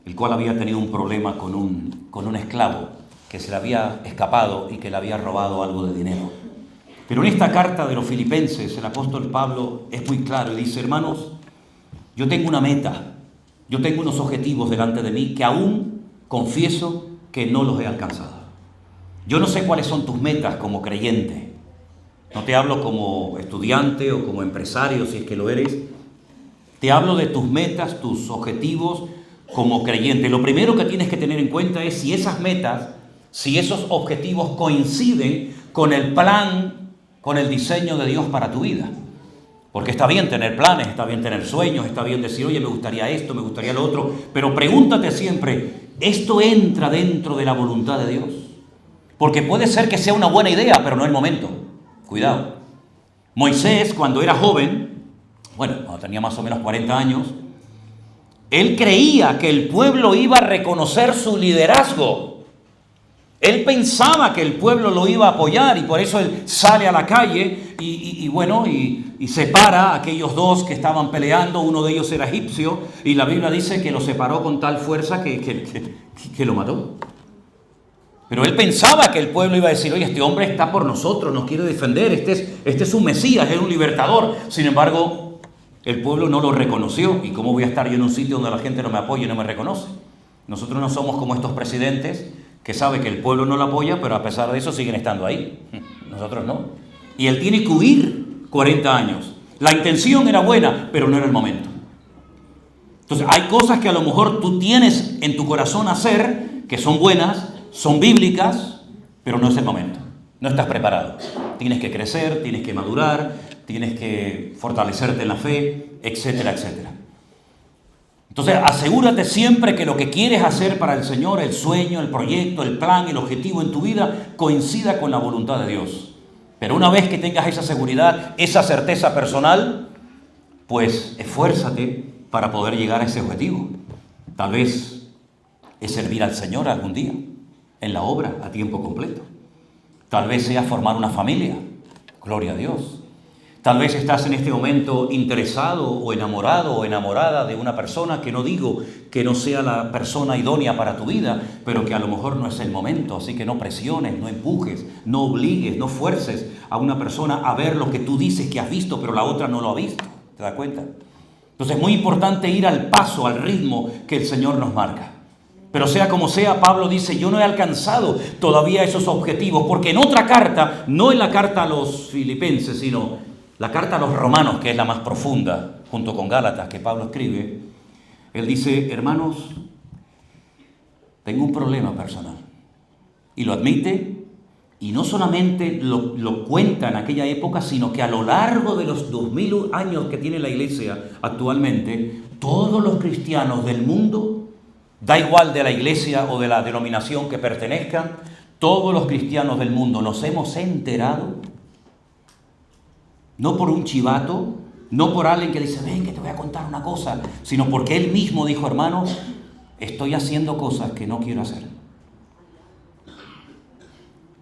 el cual había tenido un problema con un esclavo que se le había escapado y que le había robado algo de dinero. Pero en esta carta de los filipenses, el apóstol Pablo es muy claro y dice: hermanos, yo tengo una meta, yo tengo unos objetivos delante de mí que aún confieso que no los he alcanzado. Yo no sé cuáles son tus metas como creyente. No te hablo como estudiante o como empresario, si es que lo eres. Te hablo de tus metas, tus objetivos como creyente. Lo primero que tienes que tener en cuenta es si esas metas, si esos objetivos coinciden con el plan, con el diseño de Dios para tu vida. Porque está bien tener planes, está bien tener sueños, está bien decir: oye, me gustaría esto, me gustaría lo otro, pero pregúntate siempre: ¿esto entra dentro de la voluntad de Dios? Porque puede ser que sea una buena idea, pero no el momento. Cuidado. Moisés, cuando era joven, cuando tenía más o menos 40 años, él creía que el pueblo iba a reconocer su liderazgo. Él pensaba que el pueblo lo iba a apoyar y por eso él sale a la calle y separa a aquellos dos que estaban peleando. Uno de ellos era egipcio y la Biblia dice que lo separó con tal fuerza que lo mató. Pero él pensaba que el pueblo iba a decir: oye, este hombre está por nosotros, nos quiere defender, este es un Mesías, es un libertador. Sin embargo, el pueblo no lo reconoció. ¿Y cómo voy a estar yo en un sitio donde la gente no me apoya y no me reconoce? Nosotros no somos como estos presidentes que sabe que el pueblo no lo apoya, pero a pesar de eso siguen estando ahí. Nosotros no. Y él tiene que huir 40 años. La intención era buena, pero no era el momento. Entonces, hay cosas que a lo mejor tú tienes en tu corazón hacer, que son buenas, son bíblicas, pero no es el momento. No estás preparado. Tienes que crecer, tienes que madurar, tienes que fortalecerte en la fe, etcétera, etcétera. Entonces, asegúrate siempre que lo que quieres hacer para el Señor, el sueño, el proyecto, el plan, el objetivo en tu vida, coincida con la voluntad de Dios. Pero una vez que tengas esa seguridad, esa certeza personal, pues esfuérzate para poder llegar a ese objetivo. Tal vez es servir al Señor algún día, en la obra, a tiempo completo. Tal vez sea formar una familia, gloria a Dios. Tal vez estás en este momento interesado o enamorada de una persona, que no digo que no sea la persona idónea para tu vida, pero que a lo mejor no es el momento. Así que no presiones, no empujes, no obligues, no fuerces a una persona a ver lo que tú dices que has visto, pero la otra no lo ha visto. ¿Te das cuenta? Entonces es muy importante ir al paso, al ritmo que el Señor nos marca. Pero sea como sea, Pablo dice, yo no he alcanzado todavía esos objetivos, porque en otra carta, no en la carta a los filipenses, sino la carta a los romanos, que es la más profunda, junto con Gálatas, que Pablo escribe, él dice, hermanos, tengo un problema personal. Y lo admite, y no solamente lo cuenta en aquella época, sino que a lo largo de los 2000 años que tiene la iglesia actualmente, todos los cristianos del mundo, da igual de la iglesia o de la denominación que pertenezcan, todos los cristianos del mundo nos hemos enterado, no por un chivato, no por alguien que dice, ven que te voy a contar una cosa, sino porque él mismo dijo, hermanos, estoy haciendo cosas que no quiero hacer.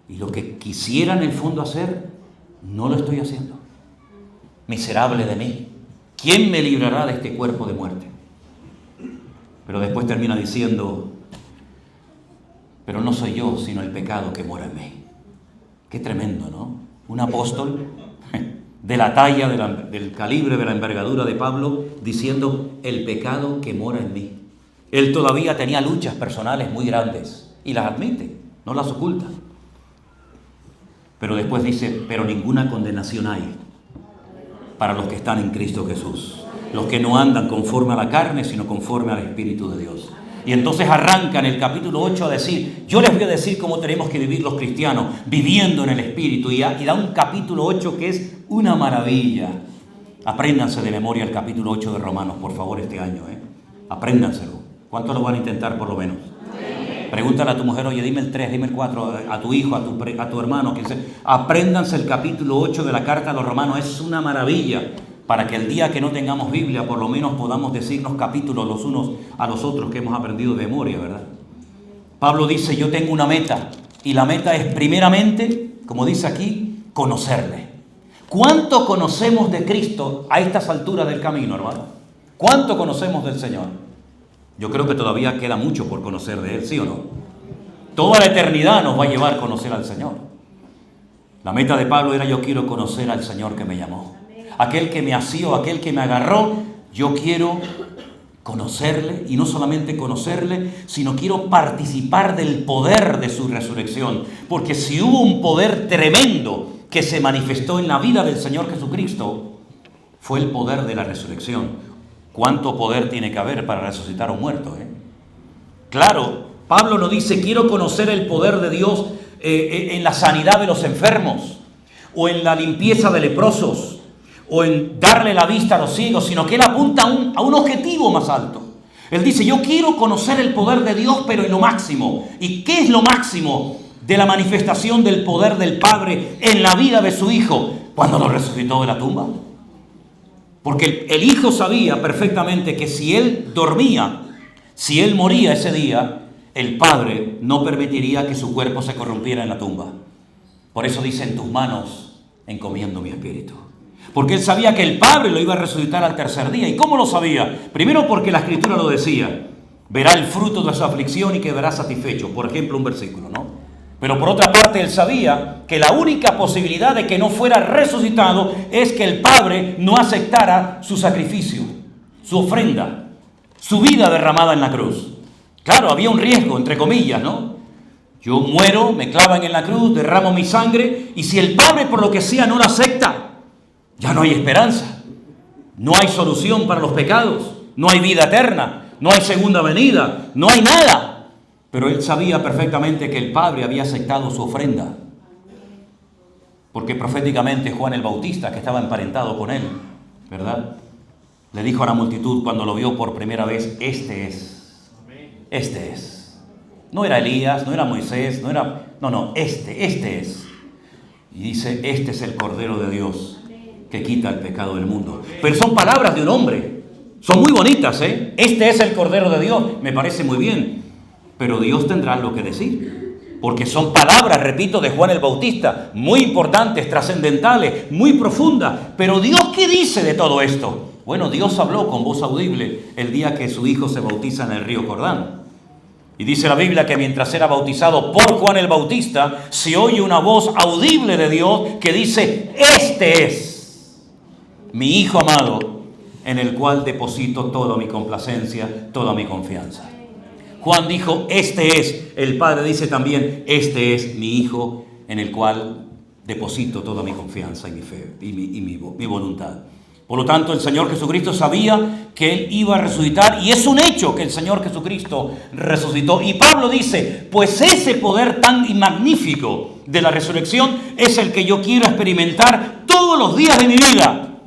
Y lo que quisiera en el fondo hacer, no lo estoy haciendo. Miserable de mí. ¿Quién me librará de este cuerpo de muerte? Pero después termina diciendo, pero no soy yo, sino el pecado que mora en mí. Qué tremendo, ¿no? Un apóstol de la talla, del calibre, de la envergadura de Pablo, diciendo el pecado que mora en mí. Él todavía tenía luchas personales muy grandes y las admite, no las oculta. Pero después dice, pero ninguna condenación hay para los que están en Cristo Jesús, los que no andan conforme a la carne, sino conforme al Espíritu de Dios. Y entonces arranca en el capítulo 8 a decir, yo les voy a decir cómo tenemos que vivir los cristianos, viviendo en el Espíritu, y da un capítulo 8 que es una maravilla. Apréndanse de memoria el capítulo 8 de Romanos, por favor, este año, apréndanselo. ¿Cuántos lo van a intentar por lo menos? Pregúntale a tu mujer, oye, dime el 3, dime el 4, a tu hijo, a tu hermano, quien sea. Apréndanse el capítulo 8 de la carta a los romanos, es una maravilla, para que el día que no tengamos Biblia, por lo menos podamos decirnos capítulos los unos a los otros que hemos aprendido de memoria, ¿verdad? Pablo dice, yo tengo una meta, y la meta es primeramente, como dice aquí, conocerle. ¿Cuánto conocemos de Cristo a estas alturas del camino, hermano? ¿Cuánto conocemos del Señor? Yo creo que todavía queda mucho por conocer de Él, ¿sí o no? Toda la eternidad nos va a llevar a conocer al Señor. La meta de Pablo era, yo quiero conocer al Señor que me llamó. Aquel que me asió, aquel que me agarró, yo quiero conocerle, y no solamente conocerle, sino quiero participar del poder de su resurrección. Porque si hubo un poder tremendo que se manifestó en la vida del Señor Jesucristo, fue el poder de la resurrección. ¿Cuánto poder tiene que haber para resucitar a un muerto? Claro, Pablo nos dice, quiero conocer el poder de Dios en la sanidad de los enfermos, o en la limpieza de leprosos, o en darle la vista a los ciegos, sino que él apunta a un objetivo más alto. Él dice, yo quiero conocer el poder de Dios, pero en lo máximo. ¿Y qué es lo máximo de la manifestación del poder del Padre en la vida de su Hijo? Cuando lo resucitó de la tumba. Porque el Hijo sabía perfectamente que si él dormía, si él moría ese día, el Padre no permitiría que su cuerpo se corrompiera en la tumba. Por eso dice, en tus manos encomiendo mi espíritu. Porque él sabía que el Padre lo iba a resucitar al tercer día. ¿Y cómo lo sabía? Primero porque la Escritura lo decía. Verá el fruto de su aflicción y quedará satisfecho. Por ejemplo, un versículo, ¿no? Pero por otra parte, él sabía que la única posibilidad de que no fuera resucitado es que el Padre no aceptara su sacrificio, su ofrenda, su vida derramada en la cruz. Claro, había un riesgo, entre comillas, ¿no? Yo muero, me clavan en la cruz, derramo mi sangre, y si el Padre por lo que sea no lo acepta, ya no hay esperanza, no hay solución para los pecados, no hay vida eterna, no hay segunda venida, no hay nada. Pero él sabía perfectamente que el Padre había aceptado su ofrenda, porque proféticamente Juan el Bautista, que estaba emparentado con él, ¿verdad?, le dijo a la multitud cuando lo vio por primera vez, este es. No era Elías, no era Moisés, este es. Y dice, este es el Cordero de Dios que quita el pecado del mundo. Pero son palabras de un hombre, son muy bonitas, Este es el Cordero de Dios, me parece muy bien, pero Dios tendrá algo que decir, porque son palabras, repito, de Juan el Bautista, muy importantes, trascendentales, muy profundas. Pero Dios, ¿qué dice de todo esto? Bueno, Dios habló con voz audible el día que su hijo se bautiza en el río Jordán. Y dice la Biblia que mientras era bautizado por Juan el Bautista, se oye una voz audible de Dios que dice: este es mi Hijo amado, en el cual deposito toda mi complacencia, toda mi confianza. Juan dijo: este es. El Padre dice también: este es mi Hijo, en el cual deposito toda mi confianza y mi fe y mi voluntad. Por lo tanto, el Señor Jesucristo sabía que Él iba a resucitar, y es un hecho que el Señor Jesucristo resucitó. Y Pablo dice: pues ese poder tan magnífico de la resurrección es el que yo quiero experimentar todos los días de mi vida.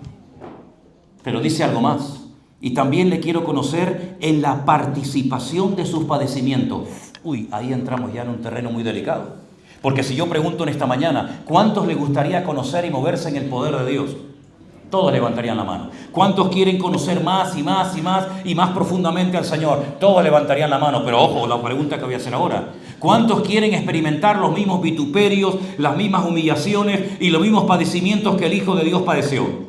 Pero dice algo más: y también le quiero conocer en la participación de sus padecimientos. Uy, ahí entramos ya en un terreno muy delicado. Porque si yo pregunto en esta mañana, ¿cuántos les gustaría conocer y moverse en el poder de Dios? Todos levantarían la mano. ¿Cuántos quieren conocer más y más y más y más profundamente al Señor? Todos levantarían la mano. Pero ojo, la pregunta que voy a hacer ahora: ¿cuántos quieren experimentar los mismos vituperios, las mismas humillaciones y los mismos padecimientos que el Hijo de Dios padeció?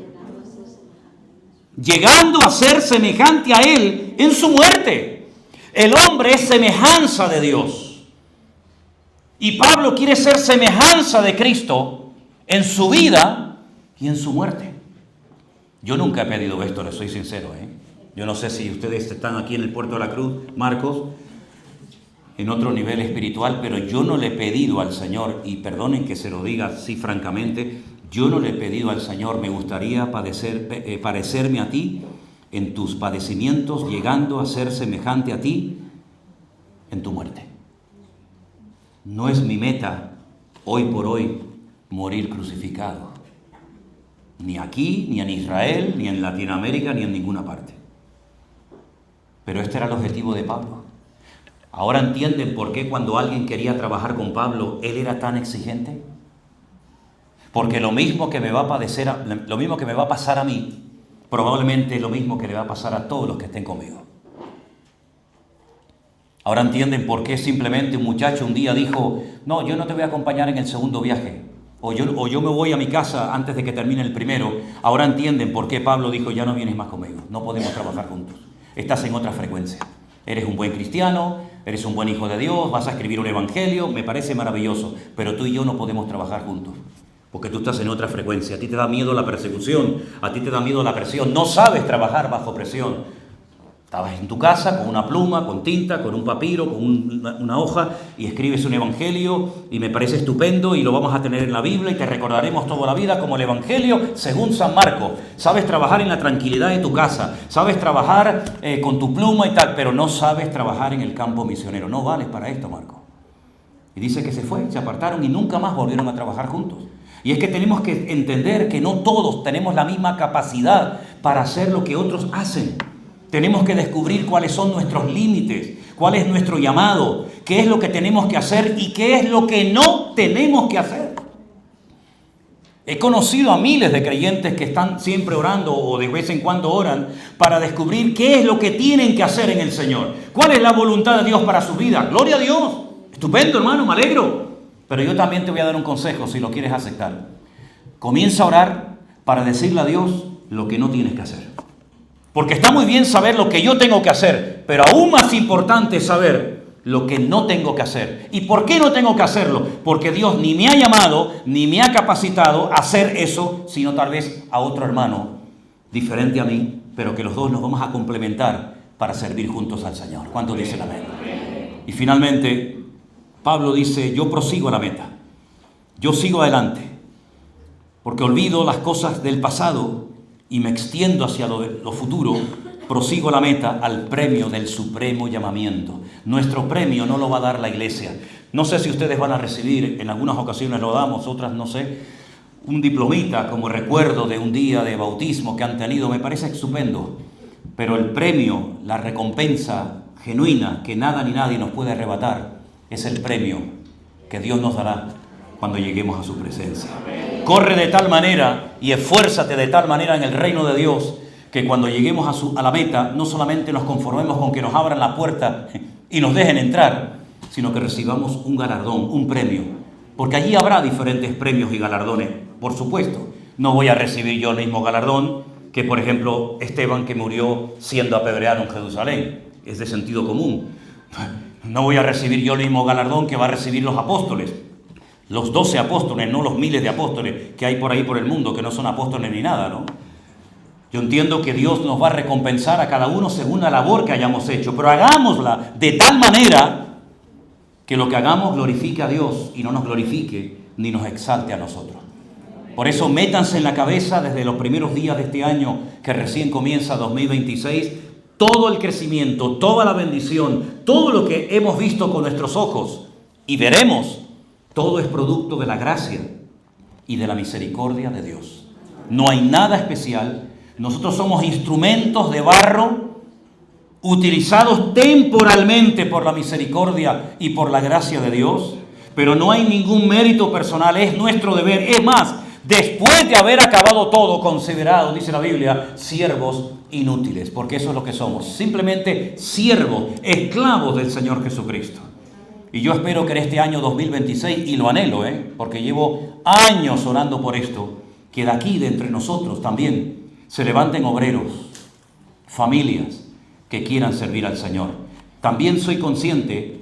Llegando a ser semejante a Él en su muerte. El hombre es semejanza de Dios. Y Pablo quiere ser semejanza de Cristo en su vida y en su muerte. Yo nunca he pedido esto, les soy sincero, Yo no sé si ustedes están aquí en el Puerto de la Cruz, Marcos, en otro nivel espiritual, pero yo no le he pedido al Señor, y perdonen que se lo diga así francamente, yo no le he pedido al Señor: me gustaría parecerme a ti en tus padecimientos, llegando a ser semejante a ti en tu muerte. No es mi meta, hoy por hoy, morir crucificado. Ni aquí, ni en Israel, ni en Latinoamérica, ni en ninguna parte. Pero este era el objetivo de Pablo. Ahora entienden por qué cuando alguien quería trabajar con Pablo, él era tan exigente. Porque lo mismo que me va a pasar a mí, probablemente es lo mismo que le va a pasar a todos los que estén conmigo. Ahora entienden por qué simplemente un muchacho un día dijo: no, yo no te voy a acompañar en el segundo viaje. O yo me voy a mi casa antes de que termine el primero. Ahora entienden por qué Pablo dijo: ya no vienes más conmigo, no podemos trabajar juntos. Estás en otra frecuencia. Eres un buen cristiano, eres un buen hijo de Dios, vas a escribir un evangelio, me parece maravilloso, pero tú y yo no podemos trabajar juntos, porque tú estás en otra frecuencia. A ti te da miedo la persecución, a ti te da miedo la presión, no sabes trabajar bajo presión. Estabas en tu casa con una pluma, con tinta, con un papiro, con una hoja, y escribes un evangelio, y me parece estupendo, y lo vamos a tener en la Biblia, y te recordaremos toda la vida como el evangelio según San Marcos. Sabes trabajar en la tranquilidad de tu casa, sabes trabajar con tu pluma y tal, pero no sabes trabajar en el campo misionero. No vales para esto, Marco. Y dice que se apartaron y nunca más volvieron a trabajar juntos. Y es que tenemos que entender que no todos tenemos la misma capacidad para hacer lo que otros hacen. Tenemos que descubrir cuáles son nuestros límites, cuál es nuestro llamado, qué es lo que tenemos que hacer y qué es lo que no tenemos que hacer. He conocido a miles de creyentes que están siempre orando o de vez en cuando oran para descubrir qué es lo que tienen que hacer en el Señor. ¿Cuál es la voluntad de Dios para su vida? ¡Gloria a Dios! Estupendo, hermano, me alegro. Pero yo también te voy a dar un consejo si lo quieres aceptar. Comienza a orar para decirle a Dios lo que no tienes que hacer. Porque está muy bien saber lo que yo tengo que hacer, pero aún más importante es saber lo que no tengo que hacer. ¿Y por qué no tengo que hacerlo? Porque Dios ni me ha llamado, ni me ha capacitado a hacer eso, sino tal vez a otro hermano diferente a mí, pero que los dos nos vamos a complementar para servir juntos al Señor. ¿Cuántos dicen amén? Y finalmente, Pablo dice: yo prosigo a la meta, yo sigo adelante, porque olvido las cosas del pasado y me extiendo hacia lo futuro, prosigo la meta al premio del supremo llamamiento. Nuestro premio no lo va a dar la iglesia. No sé si ustedes van a recibir, en algunas ocasiones lo damos, otras no sé, un diplomita como recuerdo de un día de bautismo que han tenido. Me parece estupendo, pero el premio, la recompensa genuina que nada ni nadie nos puede arrebatar, es el premio que Dios nos dará cuando lleguemos a su presencia. Corre de tal manera y esfuérzate de tal manera en el reino de Dios que cuando lleguemos a la meta no solamente nos conformemos con que nos abran la puerta y nos dejen entrar, sino que recibamos un galardón, un premio. Porque allí habrá diferentes premios y galardones, por supuesto. No voy a recibir yo el mismo galardón que, por ejemplo, Esteban, que murió siendo apedreado en Jerusalén. Es de sentido común. No voy a recibir yo el mismo galardón que va a recibir los apóstoles. Los 12 apóstoles, no los miles de apóstoles que hay por ahí por el mundo, que no son apóstoles ni nada, ¿no? Yo entiendo que Dios nos va a recompensar a cada uno según la labor que hayamos hecho, pero hagámosla de tal manera que lo que hagamos glorifique a Dios y no nos glorifique ni nos exalte a nosotros. Por eso métanse en la cabeza desde los primeros días de este año que recién comienza 2026, todo el crecimiento, toda la bendición, todo lo que hemos visto con nuestros ojos y veremos, todo es producto de la gracia y de la misericordia de Dios. No hay nada especial. Nosotros somos instrumentos de barro utilizados temporalmente por la misericordia y por la gracia de Dios, pero no hay ningún mérito personal, es nuestro deber. Es más, después de haber acabado todo, considerados, dice la Biblia, siervos inútiles, porque eso es lo que somos, simplemente siervos, esclavos del Señor Jesucristo. Y yo espero que en este año 2026, y lo anhelo, porque llevo años orando por esto, que de aquí, de entre nosotros también, se levanten obreros, familias que quieran servir al Señor. También soy consciente,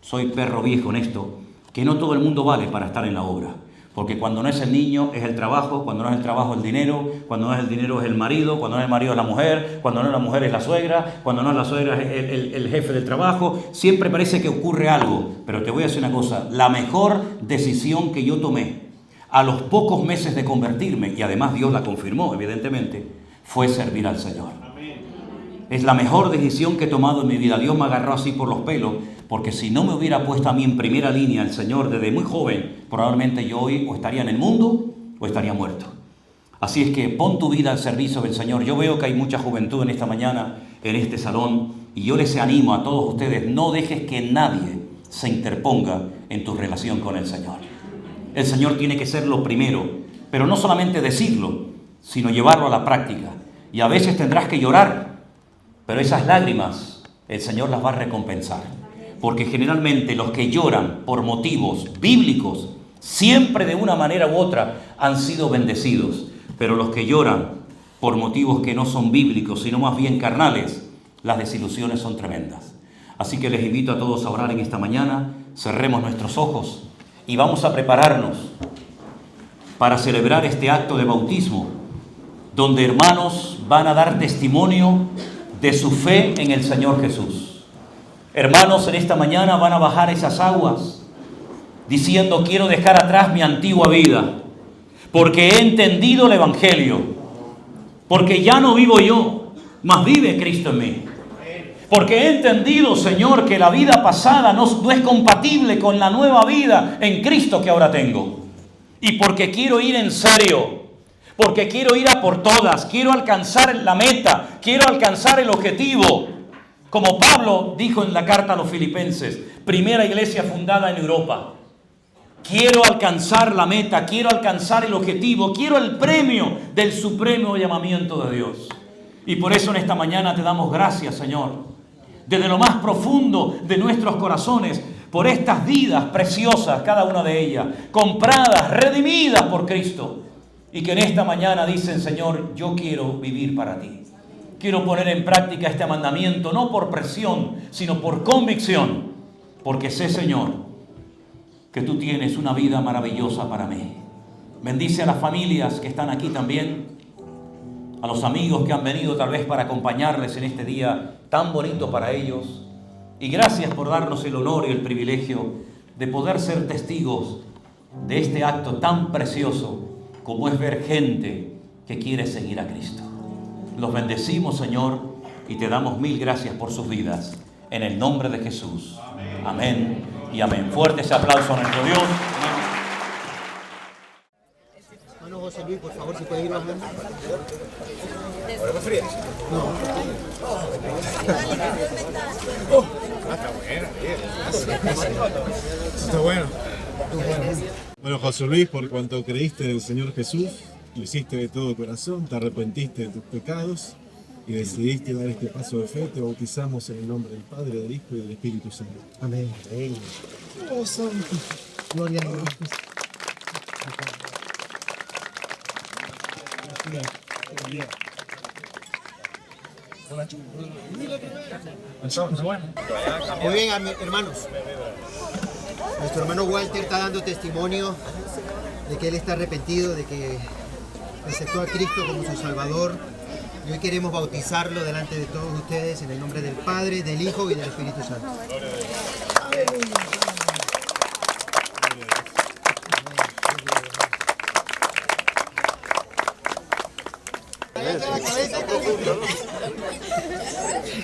soy perro viejo en esto, que no todo el mundo vale para estar en la obra. Porque cuando no es el niño es el trabajo, cuando no es el trabajo es el dinero, cuando no es el dinero es el marido, cuando no es el marido es la mujer, cuando no es la mujer es la suegra, cuando no es la suegra es el jefe del trabajo. Siempre parece que ocurre algo, pero te voy a decir una cosa, la mejor decisión que yo tomé a los pocos meses de convertirme, y además Dios la confirmó evidentemente, fue servir al Señor. Es la mejor decisión que he tomado en mi vida. Dios me agarró así por los pelos, porque si no me hubiera puesto a mí en primera línea el Señor desde muy joven, probablemente yo hoy o estaría en el mundo o estaría muerto. Así es que pon tu vida al servicio del Señor. Yo veo que hay mucha juventud en esta mañana, en este salón, y yo les animo a todos ustedes, no dejes que nadie se interponga en tu relación con el Señor. El Señor tiene que ser lo primero, pero no solamente decirlo, sino llevarlo a la práctica. Y a veces tendrás que llorar, pero esas lágrimas el Señor las va a recompensar. Porque generalmente los que lloran por motivos bíblicos, siempre de una manera u otra han sido bendecidos. Pero los que lloran por motivos que no son bíblicos, sino más bien carnales, las desilusiones son tremendas. Así que les invito a todos a orar en esta mañana, cerremos nuestros ojos y vamos a prepararnos para celebrar este acto de bautismo, donde hermanos van a dar testimonio de su fe en el Señor Jesús. Hermanos, en esta mañana van a bajar esas aguas diciendo: quiero dejar atrás mi antigua vida, porque he entendido el Evangelio, porque ya no vivo yo, mas vive Cristo en mí. Porque he entendido, Señor, que la vida pasada no es compatible con la nueva vida en Cristo que ahora tengo. Y porque quiero ir en serio, porque quiero ir a por todas, quiero alcanzar la meta, quiero alcanzar el objetivo. Como Pablo dijo en la carta a los Filipenses, primera iglesia fundada en Europa. Quiero alcanzar la meta, quiero alcanzar el objetivo, quiero el premio del supremo llamamiento de Dios. Y por eso en esta mañana te damos gracias, Señor, desde lo más profundo de nuestros corazones, por estas vidas preciosas, cada una de ellas, compradas, redimidas por Cristo. Y que en esta mañana dicen: Señor, yo quiero vivir para ti. Quiero poner en práctica este mandamiento, no por presión, sino por convicción. Porque sé, Señor, que tú tienes una vida maravillosa para mí. Bendice a las familias que están aquí también, a los amigos que han venido tal vez para acompañarles en este día tan bonito para ellos. Y gracias por darnos el honor y el privilegio de poder ser testigos de este acto tan precioso como es ver gente que quiere seguir a Cristo. Los bendecimos, Señor, y te damos mil gracias por sus vidas. En el nombre de Jesús. Amén y amén. Fuerte ese aplauso a nuestro Dios. Hermano José Luis, por favor, si puede ir bajando. No. Está buena, bien. Está bueno. Bueno, José Luis, por cuanto creíste en el Señor Jesús, lo hiciste de todo corazón, te arrepentiste de tus pecados y decidiste dar este paso de fe, te bautizamos en el nombre del Padre, del Hijo y del Espíritu Santo. Amén. Amén. Oh, santo. Gloria a Dios. Muy bien, hermanos. Nuestro hermano Walter está dando testimonio de que él está arrepentido, de que aceptó a Cristo como su Salvador. Y hoy queremos bautizarlo delante de todos ustedes en el nombre del Padre, del Hijo y del Espíritu Santo.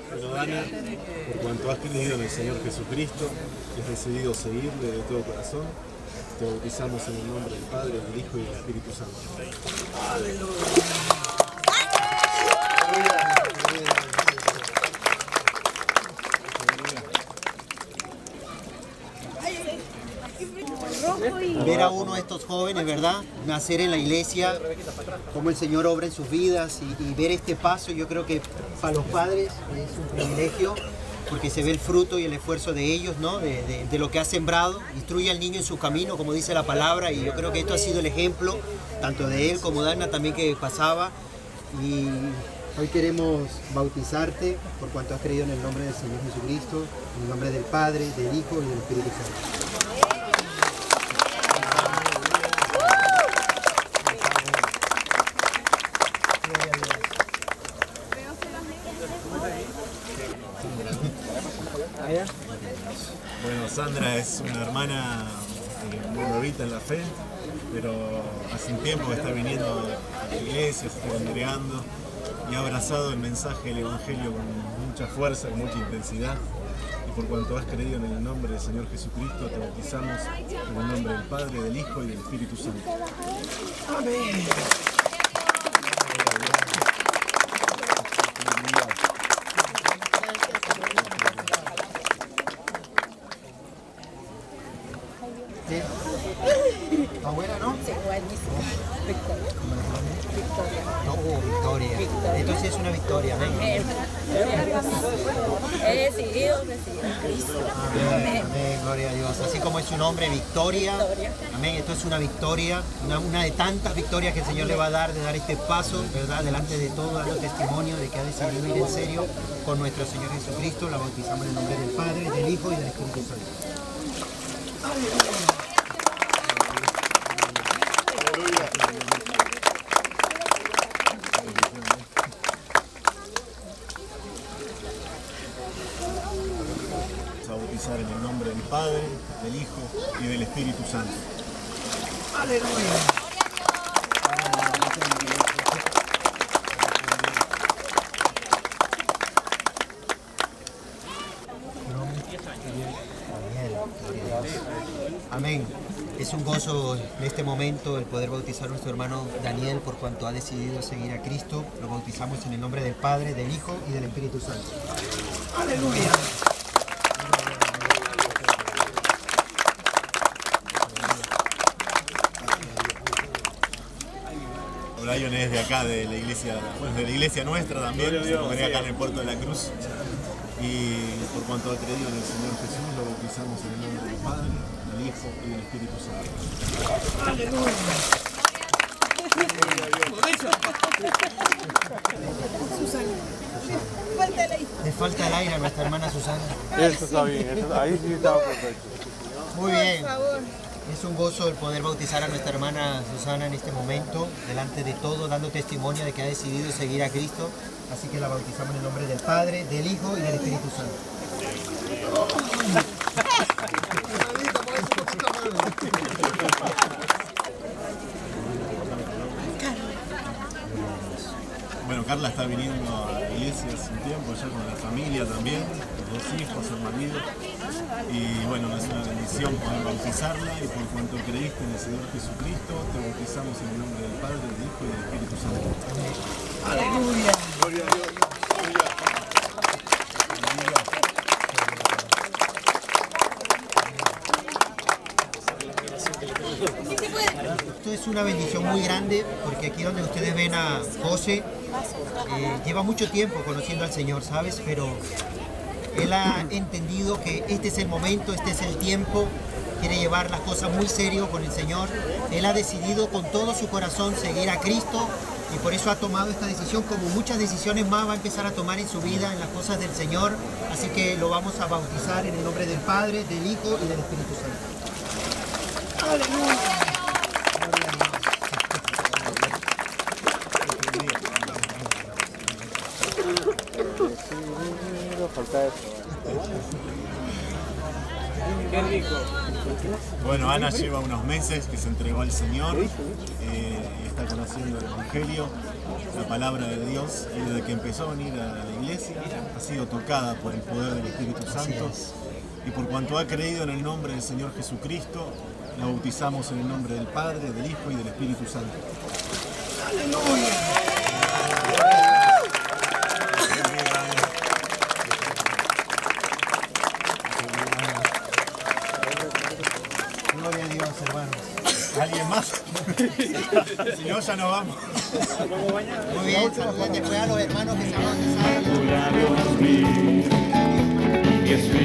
Pero Dana, por cuanto has creído en el Señor Jesucristo y has decidido seguirle de todo corazón, te bautizamos en el nombre del Padre, del Hijo y del Espíritu Santo. Ver a uno de estos jóvenes, ¿verdad? Nacer en la iglesia, cómo el Señor obra en sus vidas y ver este paso, yo creo que para los padres es un privilegio porque se ve el fruto y el esfuerzo de ellos, ¿no? De lo que ha sembrado. Instruye al niño en su camino, como dice la palabra, y yo creo que esto ha sido el ejemplo, tanto de él como de Dana también que pasaba. Y hoy queremos bautizarte por cuanto has creído en el nombre del Señor Jesucristo, en el nombre del Padre, del Hijo y del Espíritu Santo. Bueno, Sandra es una hermana muy nuevita en la fe, pero hace un tiempo que está viniendo a la iglesia, se está congregando y ha abrazado el mensaje del Evangelio con mucha fuerza, con mucha intensidad. Y por cuanto has creído en el nombre del Señor Jesucristo, te bautizamos en el nombre del Padre, del Hijo y del Espíritu Santo. Amén. ¿Está buena, no? Sí, buenísima. Victoria. Entonces es una victoria, amén. He decidido recibir a Cristo. Amén, amén, gloria a Dios. Así como es su nombre, victoria. Amén, esto es una victoria, una de tantas victorias que el Señor le va a dar, de dar este paso, ¿verdad? Delante de todo, dando testimonio de que ha decidido ir en serio con nuestro Señor Jesucristo. La bautizamos en el nombre del Padre, del Hijo y del Espíritu Santo. Vamos a bautizar en el nombre del Padre, del Hijo y del Espíritu Santo. ¡Aleluya! Amén. Es un gozo en este momento el poder bautizar a nuestro hermano Daniel por cuanto ha decidido seguir a Cristo. Lo bautizamos en el nombre del Padre, del Hijo y del Espíritu Santo. ¡Aleluya! Brian es de acá, de la iglesia, bueno, de la iglesia nuestra también, se congrega acá en el Puerto de la Cruz. Y por cuanto ha creído en el Señor Jesús, lo bautizamos en el nombre del Padre, del Hijo y del Espíritu Santo. ¡Aleluya! Le falta el aire a nuestra hermana Susana. Eso está bien, ahí sí está perfecto. Muy bien. Es un gozo el poder bautizar a nuestra hermana Susana en este momento, delante de todo, dando testimonio de que ha decidido seguir a Cristo. Así que la bautizamos en el nombre del Padre, del Hijo y del Espíritu Santo. Bueno, Carla está viniendo a la iglesia hace un tiempo, ya con la familia también, los 2 hijos, el marido. Y bueno, es una bendición poder bautizarla y por cuanto creíste en el Señor Jesucristo, te bautizamos en el nombre del Padre, del Hijo y del Espíritu Santo. ¡Aleluya! Gloria a Dios. Esto es una bendición muy grande porque aquí donde ustedes ven a José, lleva mucho tiempo conociendo al Señor, ¿sabes? Pero él ha entendido que este es el momento, este es el tiempo. Quiere llevar las cosas muy serio con el Señor. Él ha decidido con todo su corazón seguir a Cristo y por eso ha tomado esta decisión, como muchas decisiones más va a empezar a tomar en su vida, en las cosas del Señor. Así que lo vamos a bautizar en el nombre del Padre, del Hijo y del Espíritu Santo. ¡Aleluya! Qué rico. Bueno, Ana lleva unos meses que se entregó al Señor y está conociendo el Evangelio, la palabra de Dios, y desde que empezó a venir a la iglesia ha sido tocada por el poder del Espíritu Santo, y por cuanto ha creído en el nombre del Señor Jesucristo, la bautizamos en el nombre del Padre, del Hijo y del Espíritu Santo. ¡Aleluya! Gloria a Dios, hermanos. ¿Alguien más? Si no, ya nos vamos. Muy bien, saluden después a los hermanos que se han bautizado. Espíritu